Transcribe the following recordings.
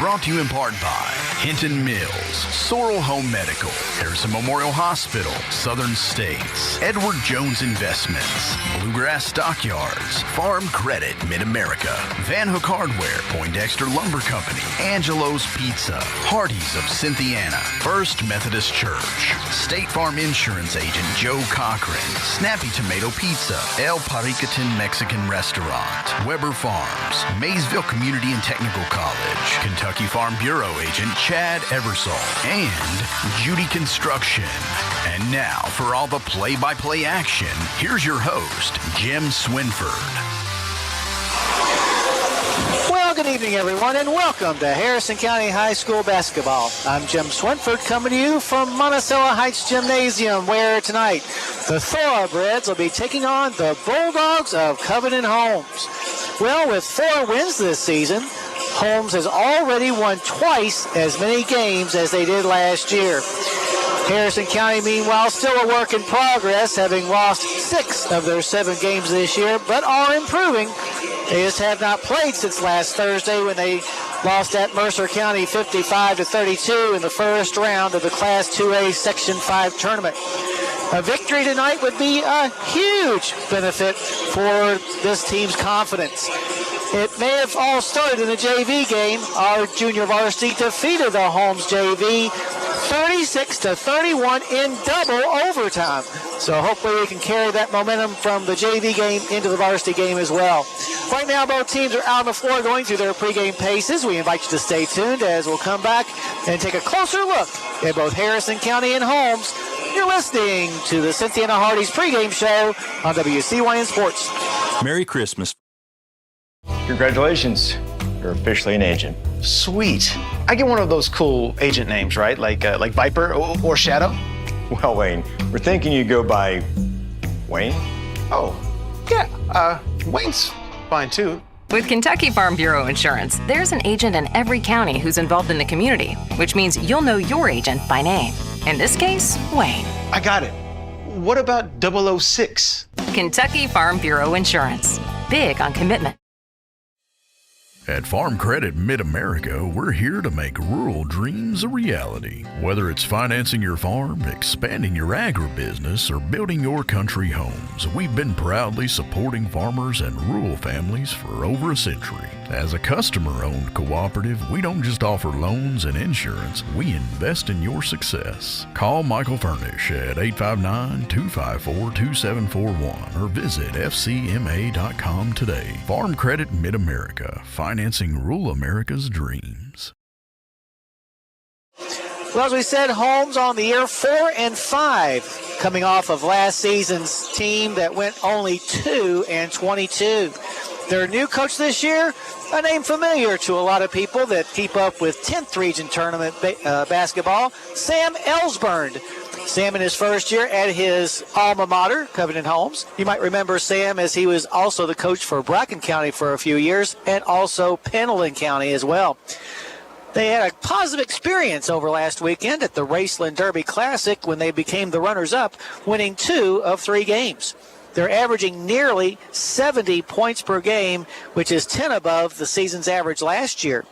brought to you in part by Hinton Mills, Sorrel Home Medical, Harrison Memorial Hospital, Southern States, Edward Jones Investments, Bluegrass Stockyards, Farm Credit Mid-America, Van Hook Hardware, Poindexter Lumber Company, Angelo's Pizza, Hardee's of Cynthiana, First Methodist Church, State Farm Insurance Agent Joe Cochran, Snappy Tomato Pizza, El Paricatin Mexican Restaurant, Weber Farms, Maysville Community and Technical College, Kentucky Farm Bureau Agent Chad Eversole, and Judy Construction. And now for all the play-by-play action, here's your host, Jim Swinford. Well, good evening, everyone, and welcome to Harrison County High School basketball. I'm Jim Swinford, coming to you from Monticello Heights Gymnasium, where tonight the Thoroughbreds will be taking on the Bulldogs of Covington Holmes. Well, with 4 wins this season, Holmes has already won twice as many games as they did last year. Harrison County, meanwhile, still a work in progress, having lost 6 of their 7 games this year, but are improving. They just have not played since last Thursday when they lost at Mercer County 55-32 in the first round of the Class 2A Section 5 tournament. A victory tonight would be a huge benefit for this team's confidence. It may have all started in the JV game. Our junior varsity defeated the Holmes JV 36-31 in double overtime. So hopefully we can carry that momentum from the JV game into the varsity game as well. Right now, both teams are out on the floor going through their pregame paces. We invite you to stay tuned as we'll come back and take a closer look at both Harrison County and Holmes. You're listening to the Cynthiana Hardee's pregame show on WCYN Sports. Merry Christmas. Congratulations. You're officially an agent. Sweet. I get one of those cool agent names, right? Like Viper or Shadow? Well, Wayne, we're thinking you go by Wayne? Oh, yeah. Wayne's fine, too. With Kentucky Farm Bureau Insurance, there's an agent in every county who's involved in the community, which means you'll know your agent by name. In this case, Wayne. I got it. What about 006? Kentucky Farm Bureau Insurance. Big on commitment. At Farm Credit Mid-America, we're here to make rural dreams a reality. Whether it's financing your farm, expanding your agribusiness, or building your country homes, we've been proudly supporting farmers and rural families for over a century. As a customer-owned cooperative, we don't just offer loans and insurance, we invest in your success. Call Michael Furnish at 859-254-2741 or visit fcma.com today. Farm Credit Mid-America, financing rural America's dreams. Well, as we said, Holmes on the year 4-5, coming off of last season's team that went only 2-22. Their new coach this year, a name familiar to a lot of people that keep up with 10th Region Tournament basketball, Sam Ellsburn. Sam in his first year at his alma mater, Covington Holmes. You might remember Sam as he was also the coach for Bracken County for a few years and also Pendleton County as well. They had a positive experience over last weekend at the Raceland Derby Classic when they became the runners-up, winning 2 of 3 games. They're averaging nearly 70 points per game, which is 10 above the season's average last year.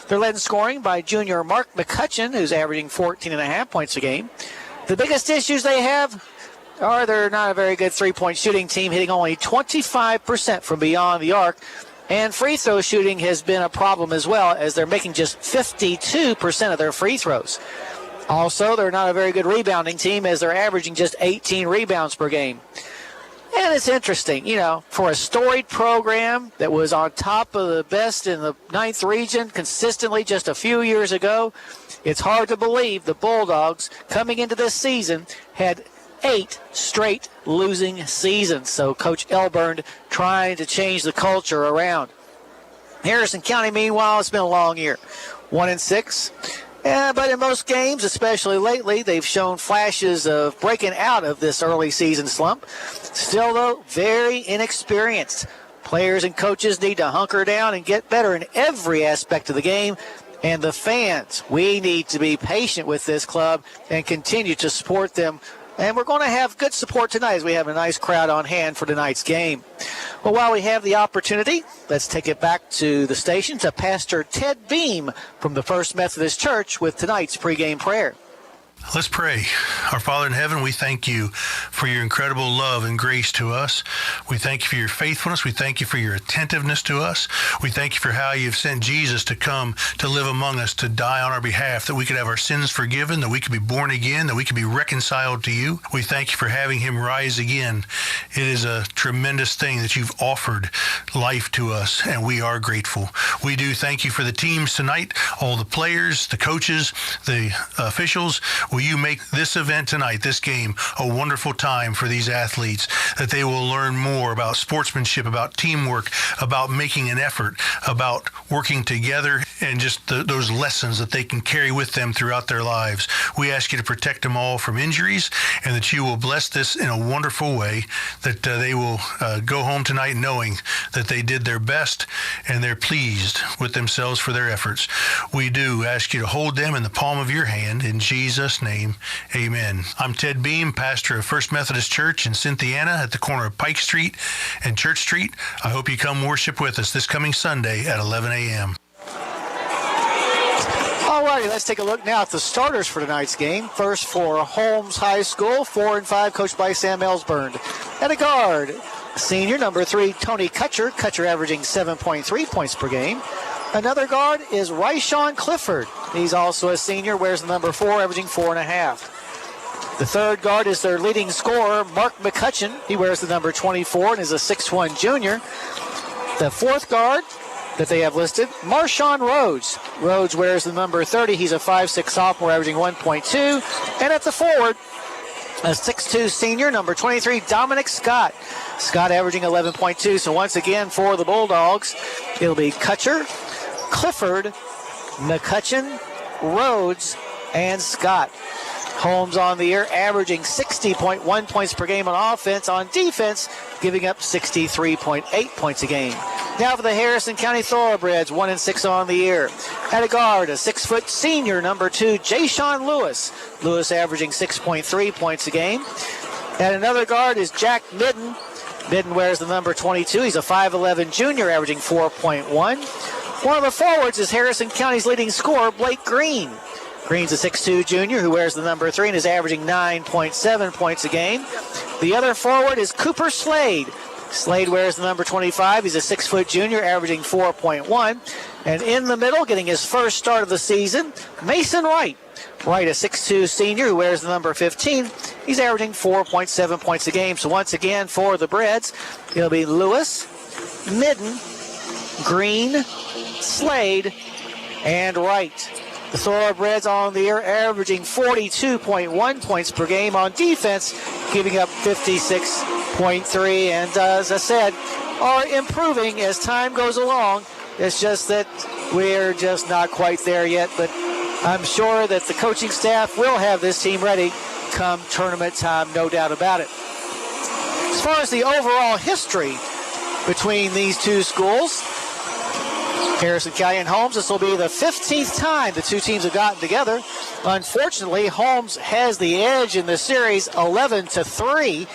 They're led in scoring by junior Mark McCutcheon, who's averaging 14.5 points a game. The biggest issues they have are they're not a very good three-point shooting team, hitting only 25% from beyond the arc. And free throw shooting has been a problem as well, as they're making just 52% of their free throws. Also, they're not a very good rebounding team, as they're averaging just 18 rebounds per game. And it's interesting, for a storied program that was on top of the best in the 9th region consistently just a few years ago, it's hard to believe the Bulldogs coming into this season had 8 straight losing seasons. So Coach Ellsburn trying to change the culture around. Harrison County, meanwhile, it's been a long year. 1-6. But in most games, especially lately, they've shown flashes of breaking out of this early season slump. Still, though, very inexperienced. Players and coaches need to hunker down and get better in every aspect of the game. And the fans, we need to be patient with this club and continue to support them And we're going to have good support tonight as we have a nice crowd on hand for tonight's game. Well, while we have the opportunity, let's take it back to the station to Pastor Ted Beam from the First Methodist Church with tonight's pregame prayer. Let's pray. Our Father in heaven, we thank you for your incredible love and grace to us. We thank you for your faithfulness. We thank you for your attentiveness to us. We thank you for how you've sent Jesus to come to live among us, to die on our behalf, that we could have our sins forgiven, that we could be born again, that we could be reconciled to you. We thank you for having him rise again. It is a tremendous thing that you've offered life to us, and we are grateful. We do thank you for the teams tonight, all the players, the coaches, the officials. Will you make this event tonight, this game, a wonderful time for these athletes, that they will learn more about sportsmanship, about teamwork, about making an effort, about working together, and just those lessons that they can carry with them throughout their lives. We ask you to protect them all from injuries, and that you will bless this in a wonderful way, that they will go home tonight knowing that they did their best and they're pleased with themselves for their efforts. We do ask you to hold them in the palm of your hand, in Jesus' name, amen. I'm Ted Beam, pastor of First Methodist Church in Cynthiana at the corner of Pike Street and Church Street. I hope you come worship with us this coming Sunday at 11 a.m. All righty, let's take a look now at the starters for tonight's game. First for Holmes High School, 4 and 5, coached by Sam Ellsburn. At a guard, senior number 3, Tony Kutcher. Kutcher averaging 7.3 points per game. Another guard is Ryshawn Clifford. He's also a senior, wears the number 4, averaging 4.5. The third guard is their leading scorer, Mark McCutcheon. He wears the number 24 and is a 6'1 junior. The fourth guard that they have listed, Marshawn Rhodes. Rhodes wears the number 30. He's a 5'6 sophomore, averaging 1.2. And at the forward, a 6'2 senior, number 23, Dominic Scott. Scott averaging 11.2. So once again for the Bulldogs, it'll be Kutcher, Clifford, McCutcheon, Rhodes, and Scott. Holmes on the year averaging 60.1 points per game on offense. On defense, giving up 63.8 points a game. Now for the Harrison County Thoroughbreds, 1 and 6 on the year. At a guard, a 6-foot senior, number 2, Jayshawn Lewis. Lewis averaging 6.3 points a game. At another guard is Jack Midden. Midden wears the number 22. He's a 5'11 junior, averaging 4.1. One of the forwards is Harrison County's leading scorer, Blake Green. Green's a 6'2 junior who wears the number 3 and is averaging 9.7 points a game. The other forward is Cooper Slade. Slade wears the number 25. He's a 6-foot junior, averaging 4.1. And in the middle, getting his first start of the season, Mason Wright. Wright, a 6'2 senior who wears the number 15. He's averaging 4.7 points a game. So once again, for the Breds, it'll be Lewis, Midden, Green, Slade, and Wright. The Thoroughbreds on the year averaging 42.1 points per game. On defense, giving up 56.3. And as I said, are improving as time goes along. It's just that we're just not quite there yet. But I'm sure that the coaching staff will have this team ready come tournament time, no doubt about it. As far as the overall history between these two schools, Harrison County and Holmes, this will be the 15th time the two teams have gotten together. Unfortunately, Holmes has the edge in the series, 11-3.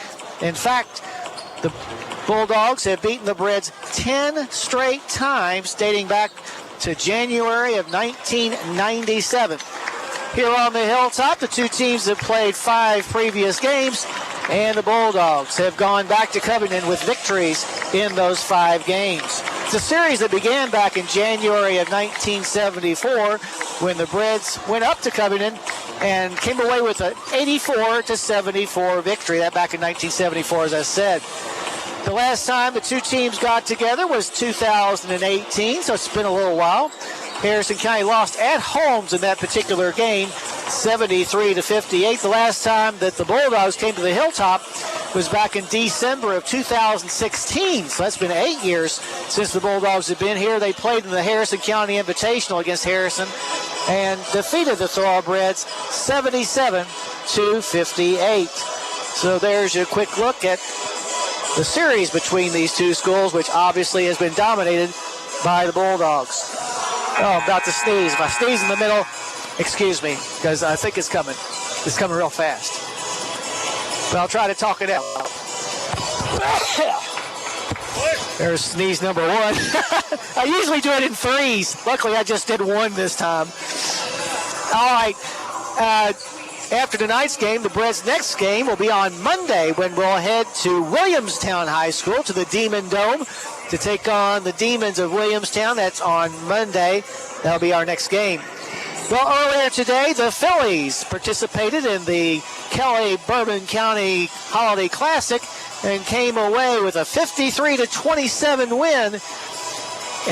In fact, the Bulldogs have beaten the Breds 10 straight times, dating back to January of 1997. Here on the hilltop, the two teams have played 5 previous games, and the Bulldogs have gone back to Covington with victories in those 5 games. It's a series that began back in January of 1974 when the Breds went up to Covington and came away with an 84-74 victory. That back in 1974, as I said. The last time the two teams got together was 2018, so it's been a little while. Harrison County lost at Holmes in that particular game, 73-58. The last time that the Bulldogs came to the hilltop was back in December of 2016. So that's been 8 years since the Bulldogs have been here. They played in the Harrison County Invitational against Harrison and defeated the Thoroughbreds 77-58. So there's your quick look at the series between these two schools, which obviously has been dominated by the Bulldogs. Oh, I'm about to sneeze. If I sneeze in the middle, excuse me, because I think it's coming. It's coming real fast. But I'll try to talk it out. There's sneeze number 1. I usually do it in 3s. Luckily, I just did 1 this time. All right. After tonight's game, the Bread's next game will be on Monday when we'll head to Williamstown High School to the Demon Dome to take on the Demons of Williamstown. That's on Monday. That'll be our next game. Well, earlier today, the Phillies participated in the Kelly-Bourbon County Holiday Classic and came away with a 53-27 win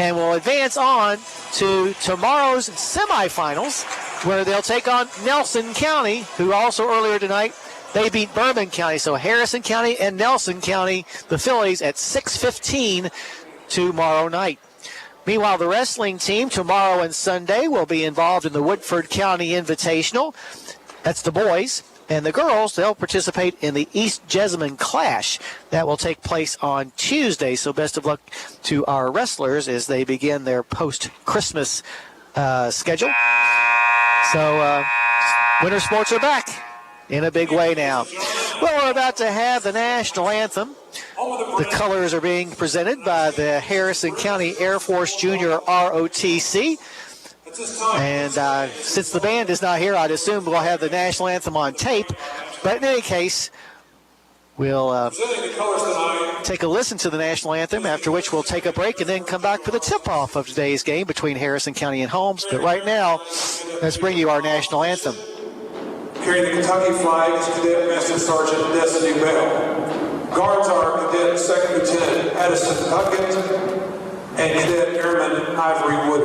and will advance on to tomorrow's semifinals where they'll take on Nelson County, who also earlier tonight, they beat Bourbon County. So Harrison County and Nelson County, the Phillies, at 6:15 tomorrow night. Meanwhile, the wrestling team tomorrow and Sunday will be involved in the Woodford County Invitational. That's the boys. And the girls, they'll participate in the East Jessamine Clash. That will take place on Tuesday. So best of luck to our wrestlers as they begin their post-Christmas schedule. So winter sports are back in a big way now. Well, we're about to have the national anthem. The colors are being presented by the Harrison County Air Force Junior ROTC. And since the band is not here, I'd assume we'll have the national anthem on tape. But in any case, we'll take a listen to the national anthem, after which we'll take a break and then come back for the tip-off of today's game between Harrison County and Holmes. But right now, let's bring you our national anthem. Carrying the Kentucky flag is Cadet Master Sergeant Destiny Bell. Guards are Cadet Second Lieutenant Addison Puckett and Cadet Airman Ivory Wood.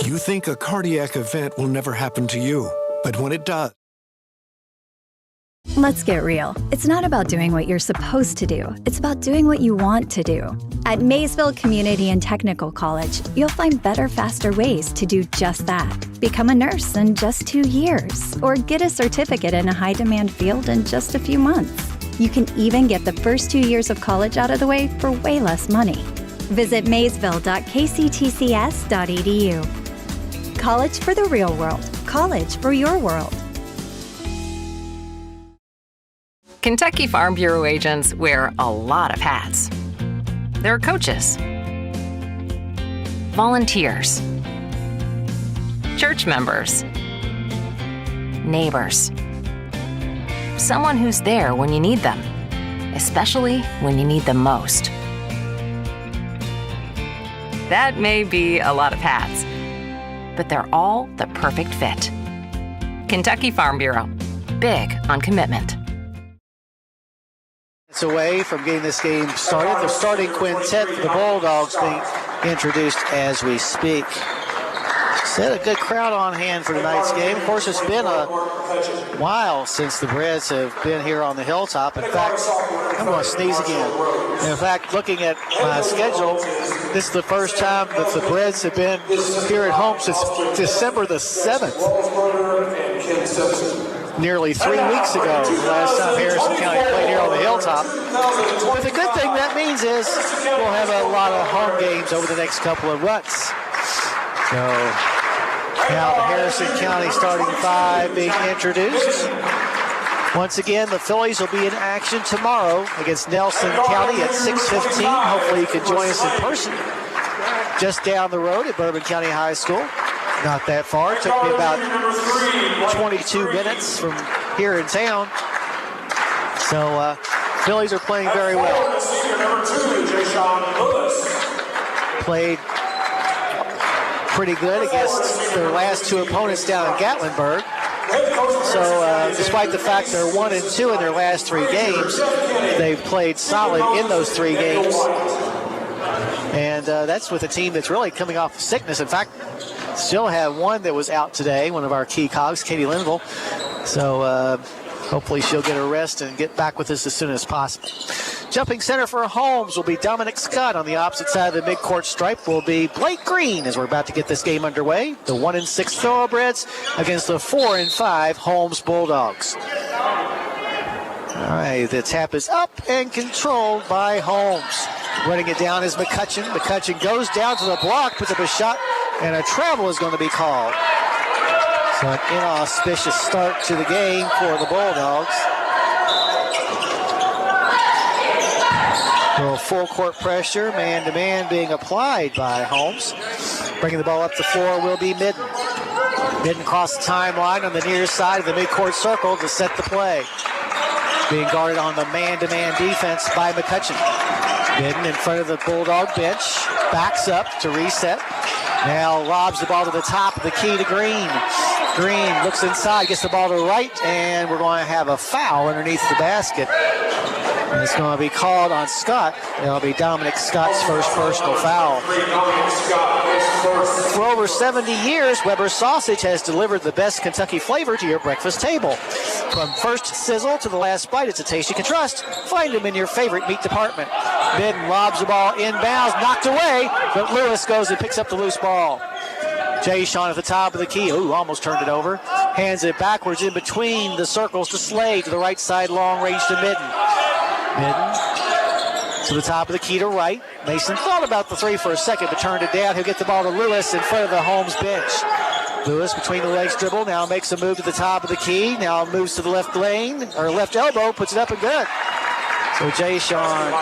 You think a cardiac event will never happen to you, but when it does... Let's get real. It's not about doing what you're supposed to do. It's about doing what you want to do. At Maysville Community and Technical College, you'll find better, faster ways to do just that. Become a nurse in just 2 years, or get a certificate in a high-demand field in just a few months. You can even get the first 2 years of college out of the way for way less money. Visit maysville.kctcs.edu. College for the real world. College for your world. Kentucky Farm Bureau agents wear a lot of hats. They're coaches, volunteers, church members, neighbors, someone who's there when you need them, especially when you need them most. That may be a lot of hats, but they're all the perfect fit. Kentucky Farm Bureau, big on commitment. It's away from getting this game started. The starting quintet for the Bulldogs being introduced as we speak. Set a good crowd on hand for tonight's game. Of course, it's been a while since the Breads have been here on the Hilltop. In fact, I'm going to sneeze again. In fact, looking at my schedule, this is the first time that the Breads have been here at home since December the 7th. nearly 3 weeks ago, the last time Harrison County played here on the Hilltop. But the good thing that means is we'll have a lot of home games over the next couple of months. So now the Harrison County starting five being introduced. Once again, the Phillies will be in action tomorrow against Nelson County at 6:15. Hopefully you can join us in person just down the road at Bourbon County High School. Not that far. It took me about 22 minutes from here in town. So Phillies are playing very well. Played pretty good against their last two opponents down in Gatlinburg. So despite the fact they're 1-2 in their last three games, they've played solid in those three games. And that's with a team that's really coming off sickness. In fact, still have one that was out today, one of our key cogs, Katie Linville. So hopefully she'll get a rest and get back with us as soon as possible. Jumping center for Holmes will be Dominic Scott. On the opposite side of the midcourt stripe will be Blake Green as we're about to get this game underway. The 1-6 Thoroughbreds against the 4-5 Holmes Bulldogs. All right, the tap is up and controlled by Holmes. Running it down is McCutcheon. McCutcheon goes down to the block, puts up a shot, and a travel is going to be called. So an inauspicious start to the game for the Bulldogs. A little full court pressure, man-to-man being applied by Holmes. Bringing the ball up the floor will be Midden. Midden across the timeline on the near side of the midcourt circle to set the play. Being guarded on the man-to-man defense by McCutcheon. Midden in front of the Bulldog bench, backs up to reset. Now lobs the ball to the top of the key to Green. Green looks inside, gets the ball to the right, and we're going to have a foul underneath the basket. And it's going to be called on Scott. It'll be Dominic Scott's first personal foul. For over 70 years, Weber's Sausage has delivered the best Kentucky flavor to your breakfast table. From first sizzle to the last bite, it's a taste you can trust. Find them in your favorite meat department. Midden lobs the ball inbounds, knocked away, but Lewis goes and picks up the loose ball. Jay Sean at the top of the key. Ooh, almost turned it over. Hands it backwards in between the circles to Slade. To the right side, long range to Midden. Midden to the top of the key to right. Mason thought about the three for a second, but turned it down. He'll get the ball to Lewis in front of the Holmes bench. Lewis between the legs dribble. Now makes a move to the top of the key. Now moves to the left lane, or left elbow, puts it up and good. So Jay Sean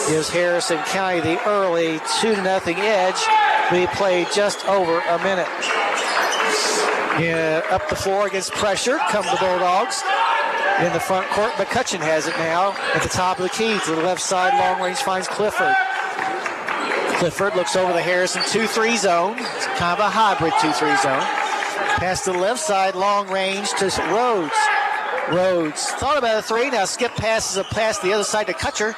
gives Harrison County the early 2-0 edge. We played just over a minute. Yeah, up the floor against pressure come the Bulldogs. In the front court, McCutcheon has it now at the top of the key. To the left side, long range finds Clifford. Clifford looks over the Harrison 2-3 zone. It's kind of a hybrid 2-3 zone. Pass to the left side, long range to Rhodes. Rhodes thought about a three. Now skip passes a pass to the other side to Kutcher.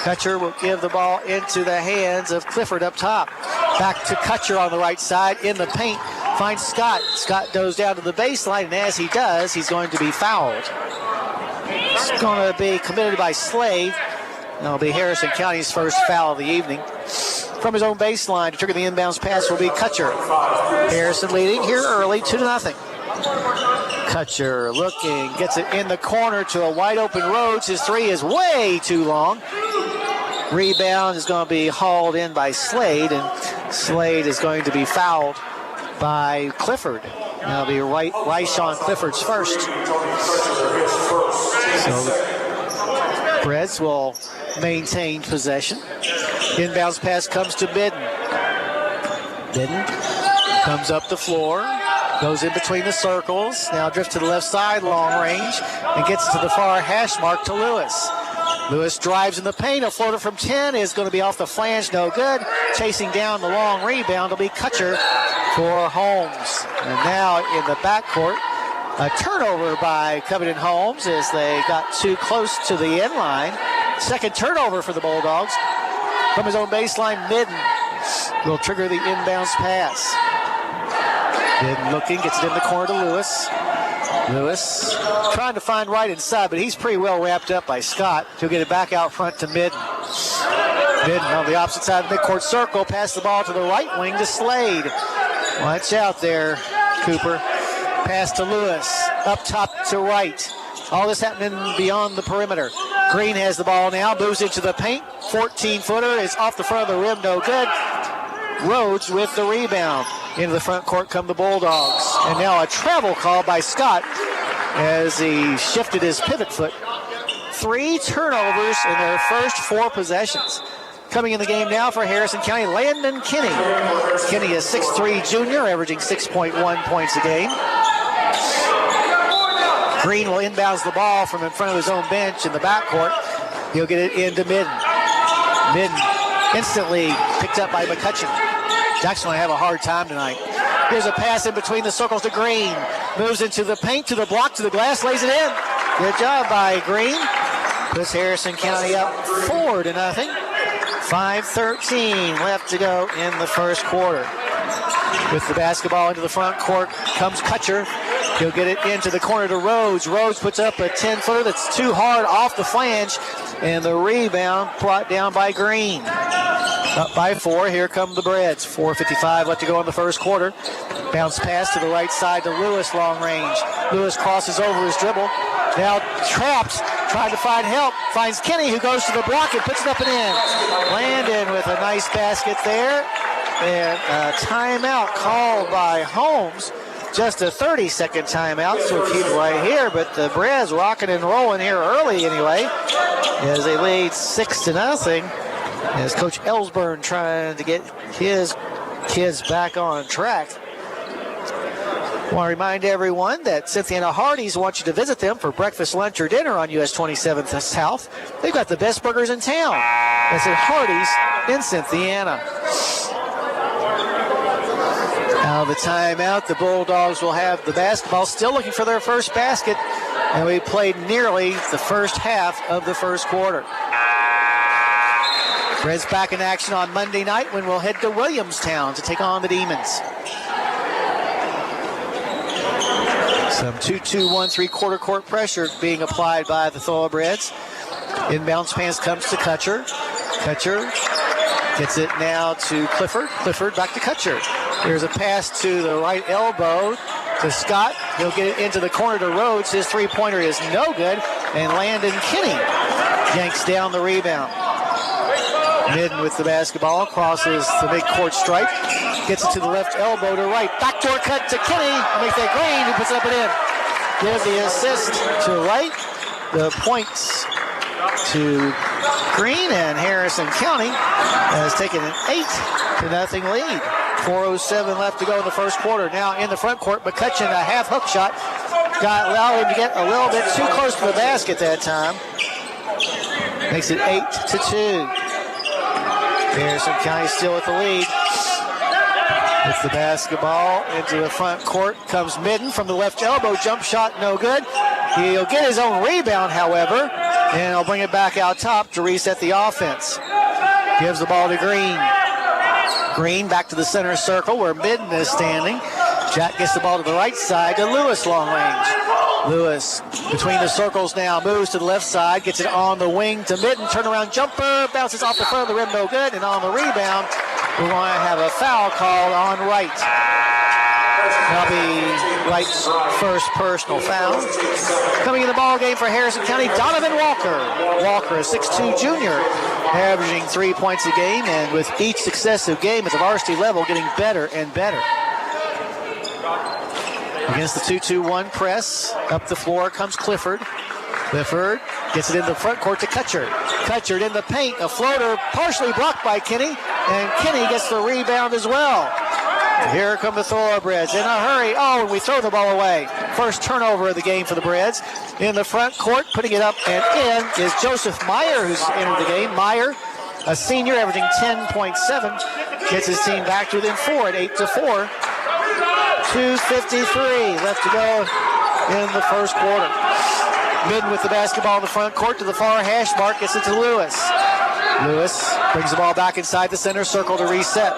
Kutcher will give the ball into the hands of Clifford up top. Back to Kutcher on the right side in the paint. Finds Scott. Scott goes down to the baseline, and as he does, he's going to be fouled. It's going to be committed by Slade. That'll be Harrison County's first foul of the evening. From his own baseline to trigger the inbounds pass will be Kutcher. Harrison leading here early, 2-0. Kutcher looking, gets it in the corner to a wide open Rhodes. His three is way too long. Rebound is going to be hauled in by Slade, and Slade is going to be fouled by Clifford. That'll be Ryshawn Clifford's first. So Reds will maintain possession. Inbounds pass comes to Midden. Midden comes up the floor, goes in between the circles, now drifts to the left side, long range, and gets to the far hash mark to Lewis. Lewis drives in the paint. A floater from 10 is going to be off the flange, no good. Chasing down the long rebound will be Kutcher for Holmes. And now in the backcourt, a turnover by Covington Holmes as they got too close to the end line. Second turnover for the Bulldogs. From his own baseline, Midden will trigger the inbounds pass. Midden looking, gets it in the corner to Lewis. Lewis trying to find right inside, but he's pretty well wrapped up by Scott. He'll get it back out front to Midden. Midden on the opposite side of the midcourt circle. Pass the ball to the right wing to Slade. Watch out there, Cooper. Pass to Lewis. up top to right. All this happening beyond the perimeter. Green has the ball now, moves into the paint. 14-footer is off the front of the rim, no good. Rhodes with the rebound. Into the front court come the Bulldogs. And now a travel call by Scott as he shifted his pivot foot. 3 turnovers in their first 4 possessions. Coming in the game now for Harrison County, Landon Kinney. Kinney is 6'3" junior, averaging 6.1 points a game. Green will inbounds the ball from in front of his own bench in the backcourt. He'll get it into Midden. Midden instantly picked up by McCutcheon. Jackson will have a hard time tonight. Here's a pass in between the circles to Green. Moves into the paint, to the block, to the glass, lays it in. Good job by Green. Puts Harrison County up 4-0. 5:13 left to go in the first quarter. With the basketball into the front court comes Kutcher. He'll get it into the corner to Rhodes. Rhodes puts up a 10-footer that's too hard off the flange. And the rebound brought down by Green. Up by 4. Here come the Breads. 4:55 left to go in the first quarter. Bounce pass to the right side to Lewis, long range. Lewis crosses over his dribble. Now trapped, trying to find help. Finds Kinney, who goes to the block and puts it up and in. Landon with a nice basket there. And a timeout called by Holmes. Just a 30-second timeout, so keep right here. But the Breads rocking and rolling here early anyway, as they lead 6-0. As Coach Ellsburn trying to get his kids back on track. I want to remind everyone that Cynthiana Hardee's wants you to visit them for breakfast, lunch, or dinner on US 27th South. They've got the best burgers in town. That's at Hardee's in Cynthiana. Out of the timeout, the Bulldogs will have the basketball, still looking for their first basket, and we played nearly the first half of the first quarter. Reds back in action on Monday night when we'll head to Williamstown to take on the Demons. Some 2-2-1 3-quarter court pressure being applied by the Thoroughbreds. Inbounds pass comes to Kutcher. Kutcher gets it now to Clifford. Clifford back to Kutcher. There's a pass to the right elbow to Scott. He'll get it into the corner to Rhodes. His three-pointer is no good. And Landon Kinney yanks down the rebound. Midden with the basketball, crosses the mid-court stripe, gets it to the left elbow to right. Backdoor cut to Kinney, makes that Green, who puts it up and in. Gives the assist to Wright. The points to Green, and Harrison County has taken an 8-0 lead. 4:07 left to go in the first quarter. Now in the front court, McCutcheon, a half hook shot. Allowed him to get a little bit too close to the basket that time. Makes it 8-2. Harrison County still with the lead. With the basketball into the front court comes Midden from the left elbow. Jump shot, no good. He'll get his own rebound, however, and he'll bring it back out top to reset the offense. Gives the ball to Green. Green back to the center circle where Midden is standing. Jack gets the ball to the right side to Lewis, long range. Lewis between the circles now, moves to the left side, gets it on the wing to Midden, turnaround jumper, bounces off the front of the rim, no good, and on the rebound, we're going to have a foul called on Wright. That'll be Wright's first personal foul. Coming in the ball game for Harrison County, Donovan Walker. Walker, a 6'2" junior, averaging 3 points a game, and with each successive game at the varsity level, getting better and better. Against the 2-2-1 press, up the floor comes Clifford. Clifford gets it in the front court to Kutcher. Kutcher in the paint, a floater partially blocked by Kinney, and Kinney gets the rebound as well. Here come the Thoroughbreds in a hurry. Oh, and we throw the ball away. First turnover of the game for the Breds. In the front court, putting it up and in is Joseph Meyer, who's entered the game. Meyer, a senior, averaging 10.7, gets his team back to within 4 at 8-4. 2:53 left to go in the first quarter. Midden with the basketball in the front court to the far hash mark, gets it to Lewis. Lewis brings the ball back inside the center circle to reset.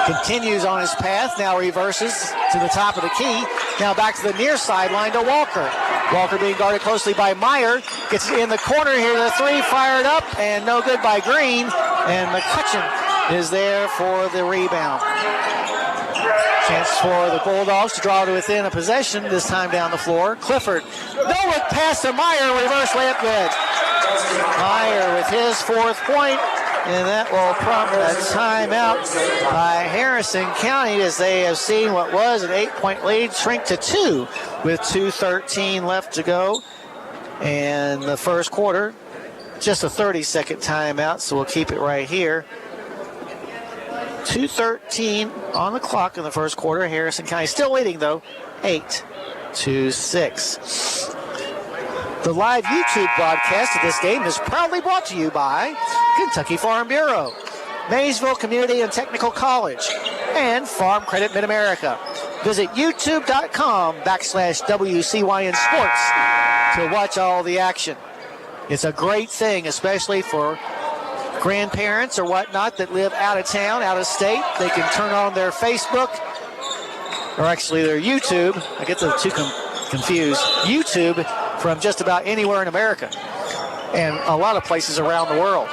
Continues on his path, now reverses to the top of the key. Now back to the near sideline to Walker. Walker being guarded closely by Meyer. Gets it in the corner here, the three fired up, and no good by Green. And McCutcheon is there for the rebound. Chance for the Bulldogs to draw to within a possession, this time down the floor. Clifford, no look pass to Meyer, reverse layup good. Meyer with his 4th point, and that will prompt a timeout by Harrison County as they have seen what was an 8-point lead shrink to 2 with 2:13 left to go. And the first quarter, just a 30-second timeout, so we'll keep it right here. 2:13 on the clock in the first quarter. Harrison County still leading, though, 8-6. The live YouTube broadcast of this game is proudly brought to you by Kentucky Farm Bureau, Maysville Community and Technical College, and Farm Credit Mid-America. Visit youtube.com/WCYN Sports to watch all the action. It's a great thing, especially for grandparents or whatnot that live out of town, out of state. They can turn on their Facebook, or actually their YouTube. I get the two confused. YouTube from just about anywhere in America and a lot of places around the world.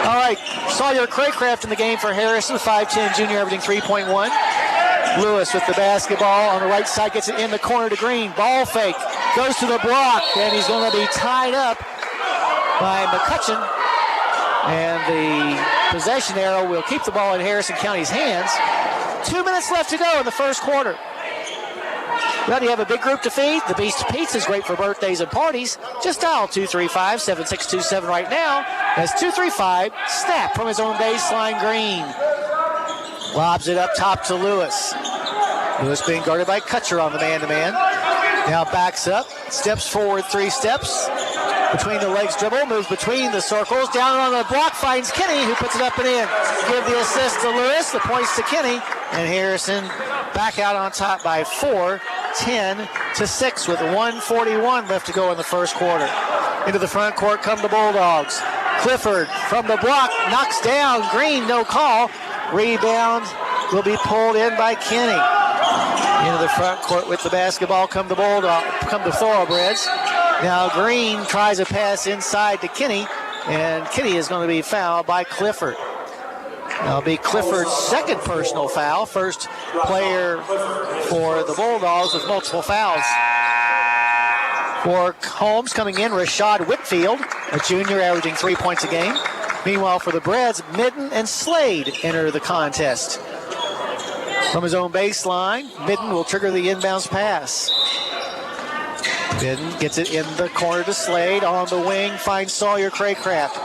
All right, Sawyer Craycraft in the game for Harrison, 5'10", junior, averaging 3.1. Lewis with the basketball on the right side, gets it in the corner to Green. Ball fake, goes to the block, and he's going to be tied up by McCutcheon. And the possession arrow will keep the ball in Harrison County's hands. 2 minutes left to go in the first quarter. Well, you have a big group to feed. The Beast Pizza is great for birthdays and parties. Just dial 235-7627 right now. That's 235. Snap from his own baseline. Green lobs it up top to Lewis. Lewis being guarded by Kutcher on the man-to-man. Now backs up, steps forward 3 steps. Between the legs dribble, moves between the circles. Down on the block, finds Kinney, who puts it up and in. Give the assist to Lewis, the points to Kinney. And Harrison back out on top by 4, 10-6 with 1:41 left to go in the first quarter. Into the front court come the Bulldogs. Clifford from the block, knocks down Green, no call. Rebound will be pulled in by Kinney. Into the front court with the basketball come the Thoroughbreds. Now Green tries a pass inside to Kinney, and Kinney is going to be fouled by Clifford. That'll be Clifford's second personal foul, first player for the Bulldogs with multiple fouls. For Holmes coming in, Rashad Whitfield, a junior averaging 3 points a game. Meanwhile, for the Breds, Midden and Slade enter the contest. From his own baseline, Midden will trigger the inbounds pass. Midden gets it in the corner to Slade. On the wing, finds Sawyer Craycraft.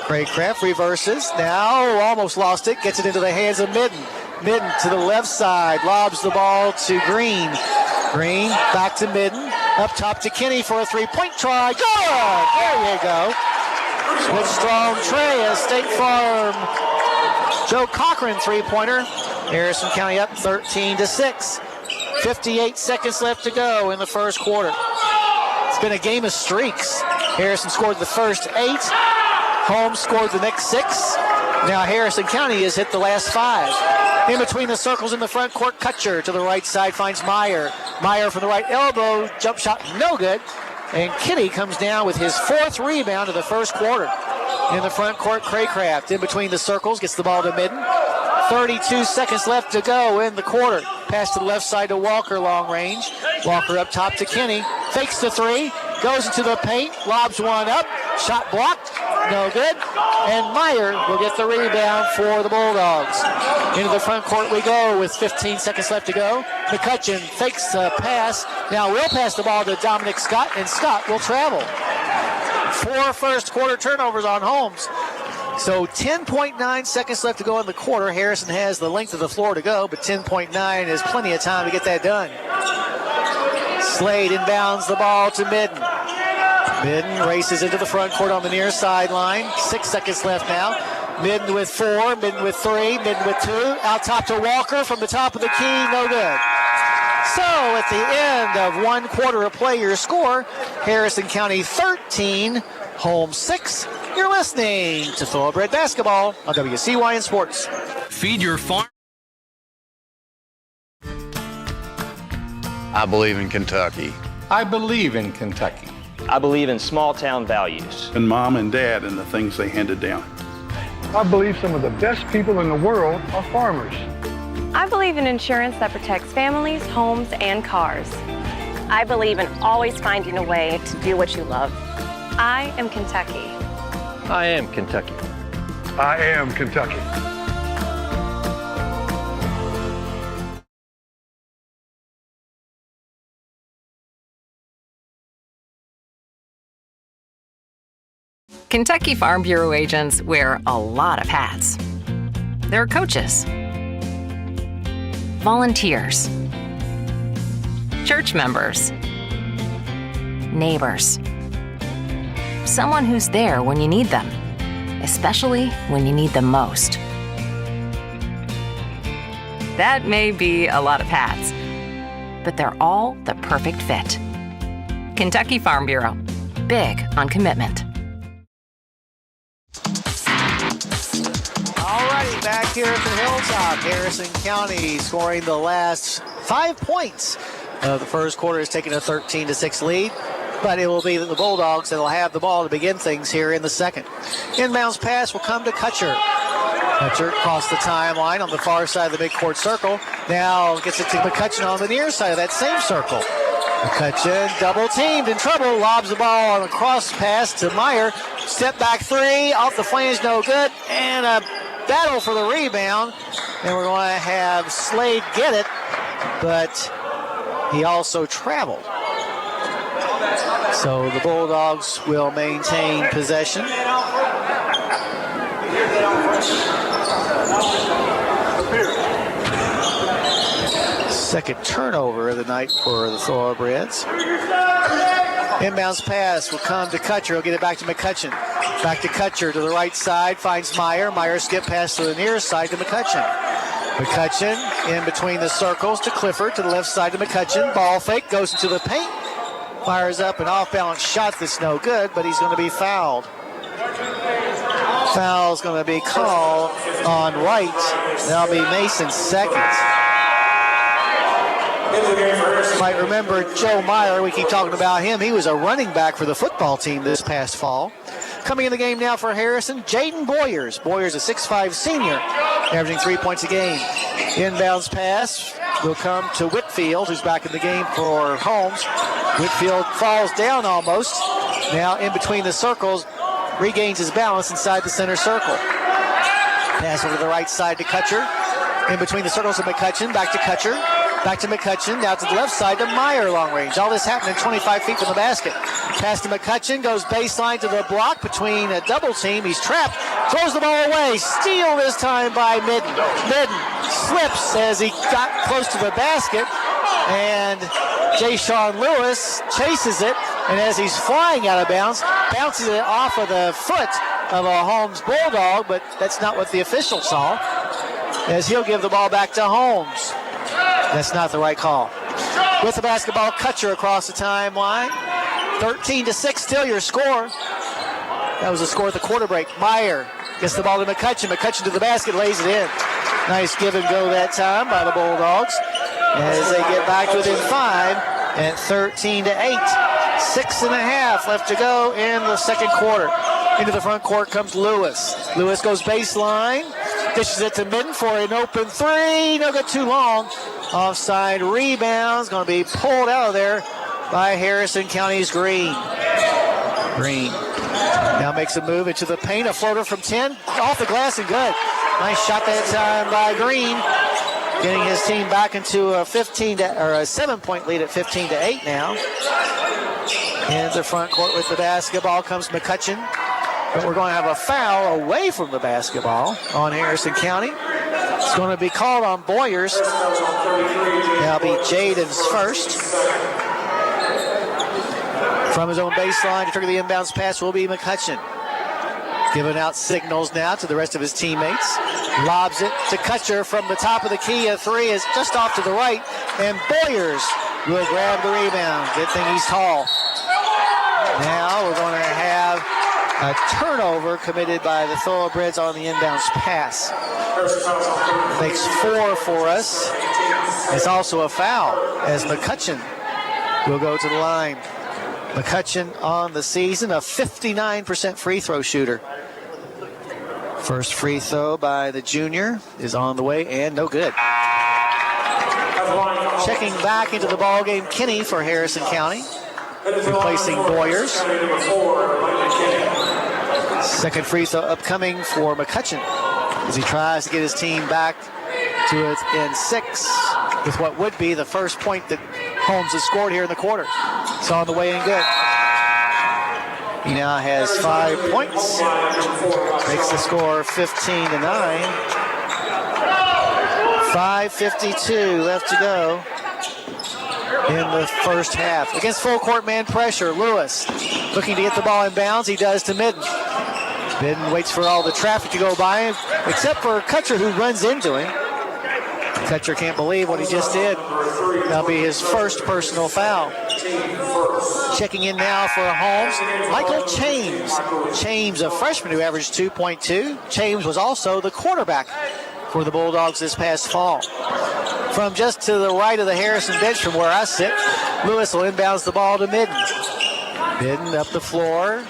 Craycraft reverses. Now almost lost it. Gets it into the hands of Midden. Midden to the left side. Lobs the ball to Green. Green back to Midden. Up top to Kinney for a 3-point try. Good! There you go. With strong Trey, a State Farm Joe Cochran 3-pointer. Harrison County up 13-6. 58 seconds left to go in the first quarter. It's been a game of streaks. Harrison scored the first 8. Holmes scored the next 6. Now Harrison County has hit the last 5. In between the circles in the front court, Kutcher to the right side finds Meyer. Meyer from the right elbow, jump shot no good. And Kinney comes down with his 4th rebound of the first quarter. In the front court, Craycraft in between the circles, gets the ball to Midden. 32 seconds left to go in the quarter. Pass to the left side to Walker, long range. Walker up top to Kinney. Fakes the 3, goes into the paint, lobs one up. Shot blocked, no good. And Meyer will get the rebound for the Bulldogs. Into the front court we go with 15 seconds left to go. McCutcheon fakes the pass. Now we'll pass the ball to Dominic Scott, and Scott will travel. 4 first quarter turnovers on Holmes. So 10.9 seconds left to go in the quarter. Harrison has the length of the floor to go, but 10.9 is plenty of time to get that done. Slade inbounds the ball to Midden. Midden races into the front court on the near sideline. 6 seconds left now. Midden with 4, Midden with 3, Midden with 2. Out top to Walker from the top of the key, no good. So at the end of 1 quarter of play, your score, Harrison County 13, Holmes 6. You're listening to Thoroughbred Basketball on WCYN Sports. Feed your farm. I believe in Kentucky. I believe in Kentucky. I believe in small town values. And mom and dad and the things they handed down. I believe some of the best people in the world are farmers. I I believe in insurance that protects families, homes, and cars. I believe in always finding a way to do what you love. I am Kentucky. I am Kentucky. I am Kentucky. Kentucky Farm Bureau agents wear a lot of hats. They're coaches, volunteers, church members, neighbors, someone who's there when you need them, especially when you need them most. That may be a lot of hats, but they're all the perfect fit. Kentucky Farm Bureau, big on commitment. Alrighty, back here at the Hilltop, Harrison County scoring the last 5 points of the first quarter, is taking a 13-6 lead. But it will be the Bulldogs that will have the ball to begin things here in the second. Inbounds pass will come to Kutcher. Kutcher across the timeline on the far side of the midcourt circle. Now gets it to McCutcheon on the near side of that same circle. McCutcheon double teamed, in trouble, lobs the ball on a cross pass to Meyer. Step back three, off the flange, no good, and a battle for the rebound. And we're going to have Slade get it, but he also traveled. So the Bulldogs will maintain possession. Second turnover of the night for the Thoroughbreds. Inbounds pass will come to Kutcher. He'll get it back to McCutcheon. Back to Kutcher to the right side. Finds Meyer. Meyer skip pass to the near side to McCutcheon. McCutcheon in between the circles to Clifford. To the left side to McCutcheon. Ball fake. Goes into the paint. Fires up an off-balance shot that's no good, but he's going to be fouled. Foul's going to be called on White. That'll be Mason's second. You might remember Joe Meyer. We keep talking about him. He was a running back for the football team this past fall. Coming in the game now for Harrison, Jaden Boyers. Boyers, a 6'5 senior, averaging 3 points a game. Inbounds pass will come to Whitfield, who's back in the game for Holmes. Whitfield falls down almost. Now in between the circles, regains his balance inside the center circle. Pass over to the right side to Kutcher. In between the circles of McCutcheon, back to Kutcher. Back to McCutcheon, now to the left side to Meyer long range. All this happening 25 feet from the basket. Pass to McCutcheon, goes baseline to the block between a double team. He's trapped, throws the ball away. Steal this time by Midden. Midden slips as he got close to the basket. And Jay-Sean Lewis chases it. And as he's flying out of bounds, bounces it off of the foot of a Holmes Bulldog. But that's not what the official saw, as he'll give the ball back to Holmes. That's not the right call. With the basketball, Kutcher across the timeline. 13-6, still your score. That was a score at the quarter break. Meyer gets the ball to McCutcheon. McCutcheon to the basket, lays it in. Nice give and go that time by the Bulldogs as they get back to within 5 at 13-8. 6.5 left to go in the second quarter. Into the front court comes Lewis. Lewis goes baseline. Dishes it to Midden for an open three. No good, too long. Offside rebound's going to be pulled out of there by Harrison County's Green. Green now makes a move into the paint. A floater from 10. Off the glass and good. Nice shot that time by Green. Getting his team back into a 7-point lead at 15-8 now. In the front court with the basketball comes McCutcheon. But we're going to have a foul away from the basketball on Harrison County. It's going to be called on Boyers. That'll be Jaden's first. From his own baseline to trigger the inbounds pass will be McCutcheon. Giving out signals now to the rest of his teammates. Lobs it to Kutcher from the top of the key. A three is just off to the right. And Boyers will grab the rebound. Good thing he's tall. Now we're going to have a turnover committed by the Thoroughbreds on the inbounds pass. Makes 4 for us. It's also a foul as McCutcheon will go to the line. McCutcheon on the season, a 59% free throw shooter. First free throw by the junior is on the way and no good. Checking back into the ballgame, Kinney for Harrison County, replacing Boyers. Second free throw upcoming for McCutcheon as he tries to get his team back to it in 6 with what would be the first point that Holmes has scored here in the quarter. It's on the way in good. He now has 5 points. Makes the score 15-9. 5:52 left to go in the first half. Against full court man pressure, Lewis looking to get the ball in bounds. He does to Midden. Midden waits for all the traffic to go by him, except for Kutcher, who runs into him. Kutcher can't believe what he just did. That'll be his first personal foul. Checking in now for Holmes, Michael James. James, a freshman who averaged 2.2. James was also the quarterback for the Bulldogs this past fall. From just to the right of the Harrison bench from where I sit, Lewis will inbounds the ball to Midden. Midden up the floor,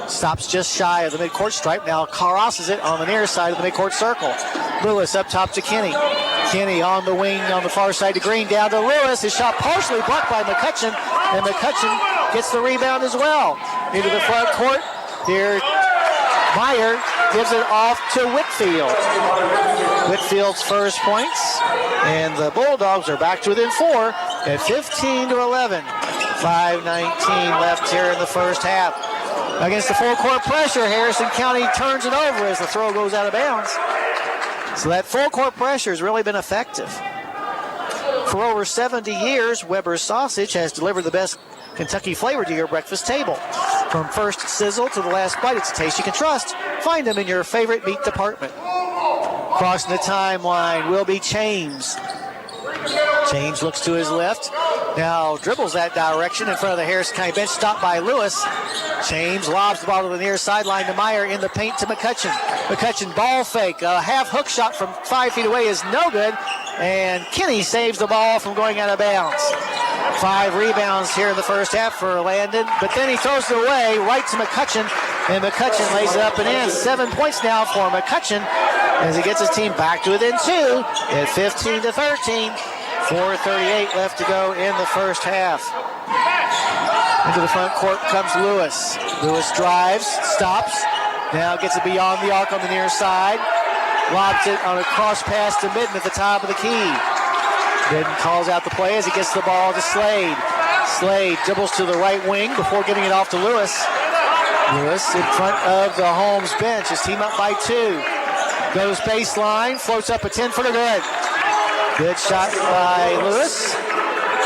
stops just shy of the midcourt stripe. Now crosses it on the near side of the midcourt circle. Lewis up top to Kinney. Kinney on the wing on the far side to Green, down to Lewis. His shot partially blocked by McCutcheon, and McCutcheon gets the rebound as well. Into the front court. Here, Meyer gives it off to Whitfield. Whitfield's first points, and the Bulldogs are back to within 4 at 15-11. 5:19 left here in the first half. Against the full court pressure, Harrison County turns it over as the throw goes out of bounds. So that full court pressure has really been effective. For over 70 years, Weber's Sausage has delivered the best Kentucky flavor to your breakfast table. From first sizzle to the last bite, it's a taste you can trust. Find them in your favorite meat department. Crossing the timeline will be James. James looks to his left. Now dribbles that direction in front of the Harrison County bench, stopped by Lewis. James lobs the ball to the near sideline to Meyer, in the paint to McCutcheon. McCutcheon ball fake. A half hook shot from 5 feet away is no good. And Kinney saves the ball from going out of bounds. 5 rebounds here in the first half for Landon, but then he throws it away right to McCutcheon, and McCutcheon lays it up and in. 7 points now for McCutcheon as he gets his team back to within 2 at 15-13. 4:38 left to go in the first half. Into the front court comes Lewis. Lewis drives, stops, now gets it beyond the arc on the near side. Lobs it on a cross pass to Midden at the top of the key. Midden calls out the play as he gets the ball to Slade. Slade dribbles to the right wing before giving it off to Lewis. Lewis in front of the Holmes bench. His team up by 2. Goes baseline, floats up a 10-footer, good. Good shot by Lewis.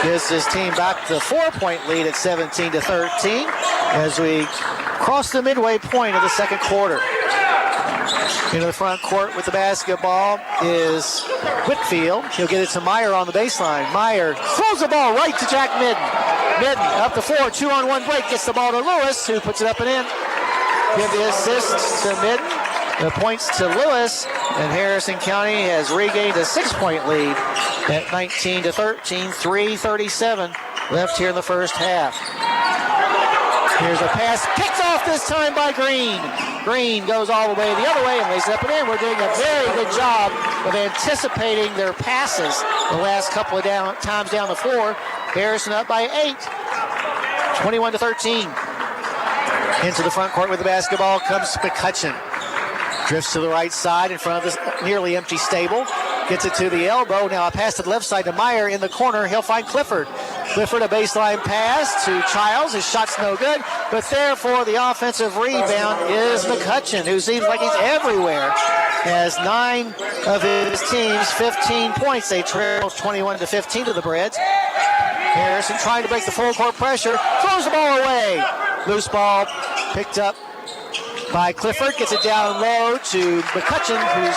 Gives his team back the 4-point lead at 17-13 as we cross the midway point of the second quarter. Into the front court with the basketball is Whitfield. He'll get it to Meyer on the baseline. Meyer throws the ball right to Jack Midden. Midden up the floor, 2-on-1 break, gets the ball to Lewis, who puts it up and in. Give the assist to Midden. The points to Lewis, and Harrison County has regained a 6-point lead at 19-13, 3:37 left here in the first half. Here's a pass, kicked off this time by Green. Green goes all the way the other way and lays it up and in. We're doing a very good job of anticipating their passes the last couple of times down the floor. Harrison up by 8, 21-13. Into the front court with the basketball comes McCutcheon. Drifts to the right side in front of this nearly empty stable. Gets it to the elbow. Now a pass to the left side to Meyer in the corner. He'll find Clifford. Clifford, a baseline pass to Childs. His shot's no good. But there for the offensive rebound is McCutcheon, who seems like he's everywhere. Has 9 of his team's 15 points. They trail 21-15 to the Breds. Harrison trying to break the full court pressure. Throws the ball away. Loose ball picked up by Clifford, gets it down low to McCutcheon, whose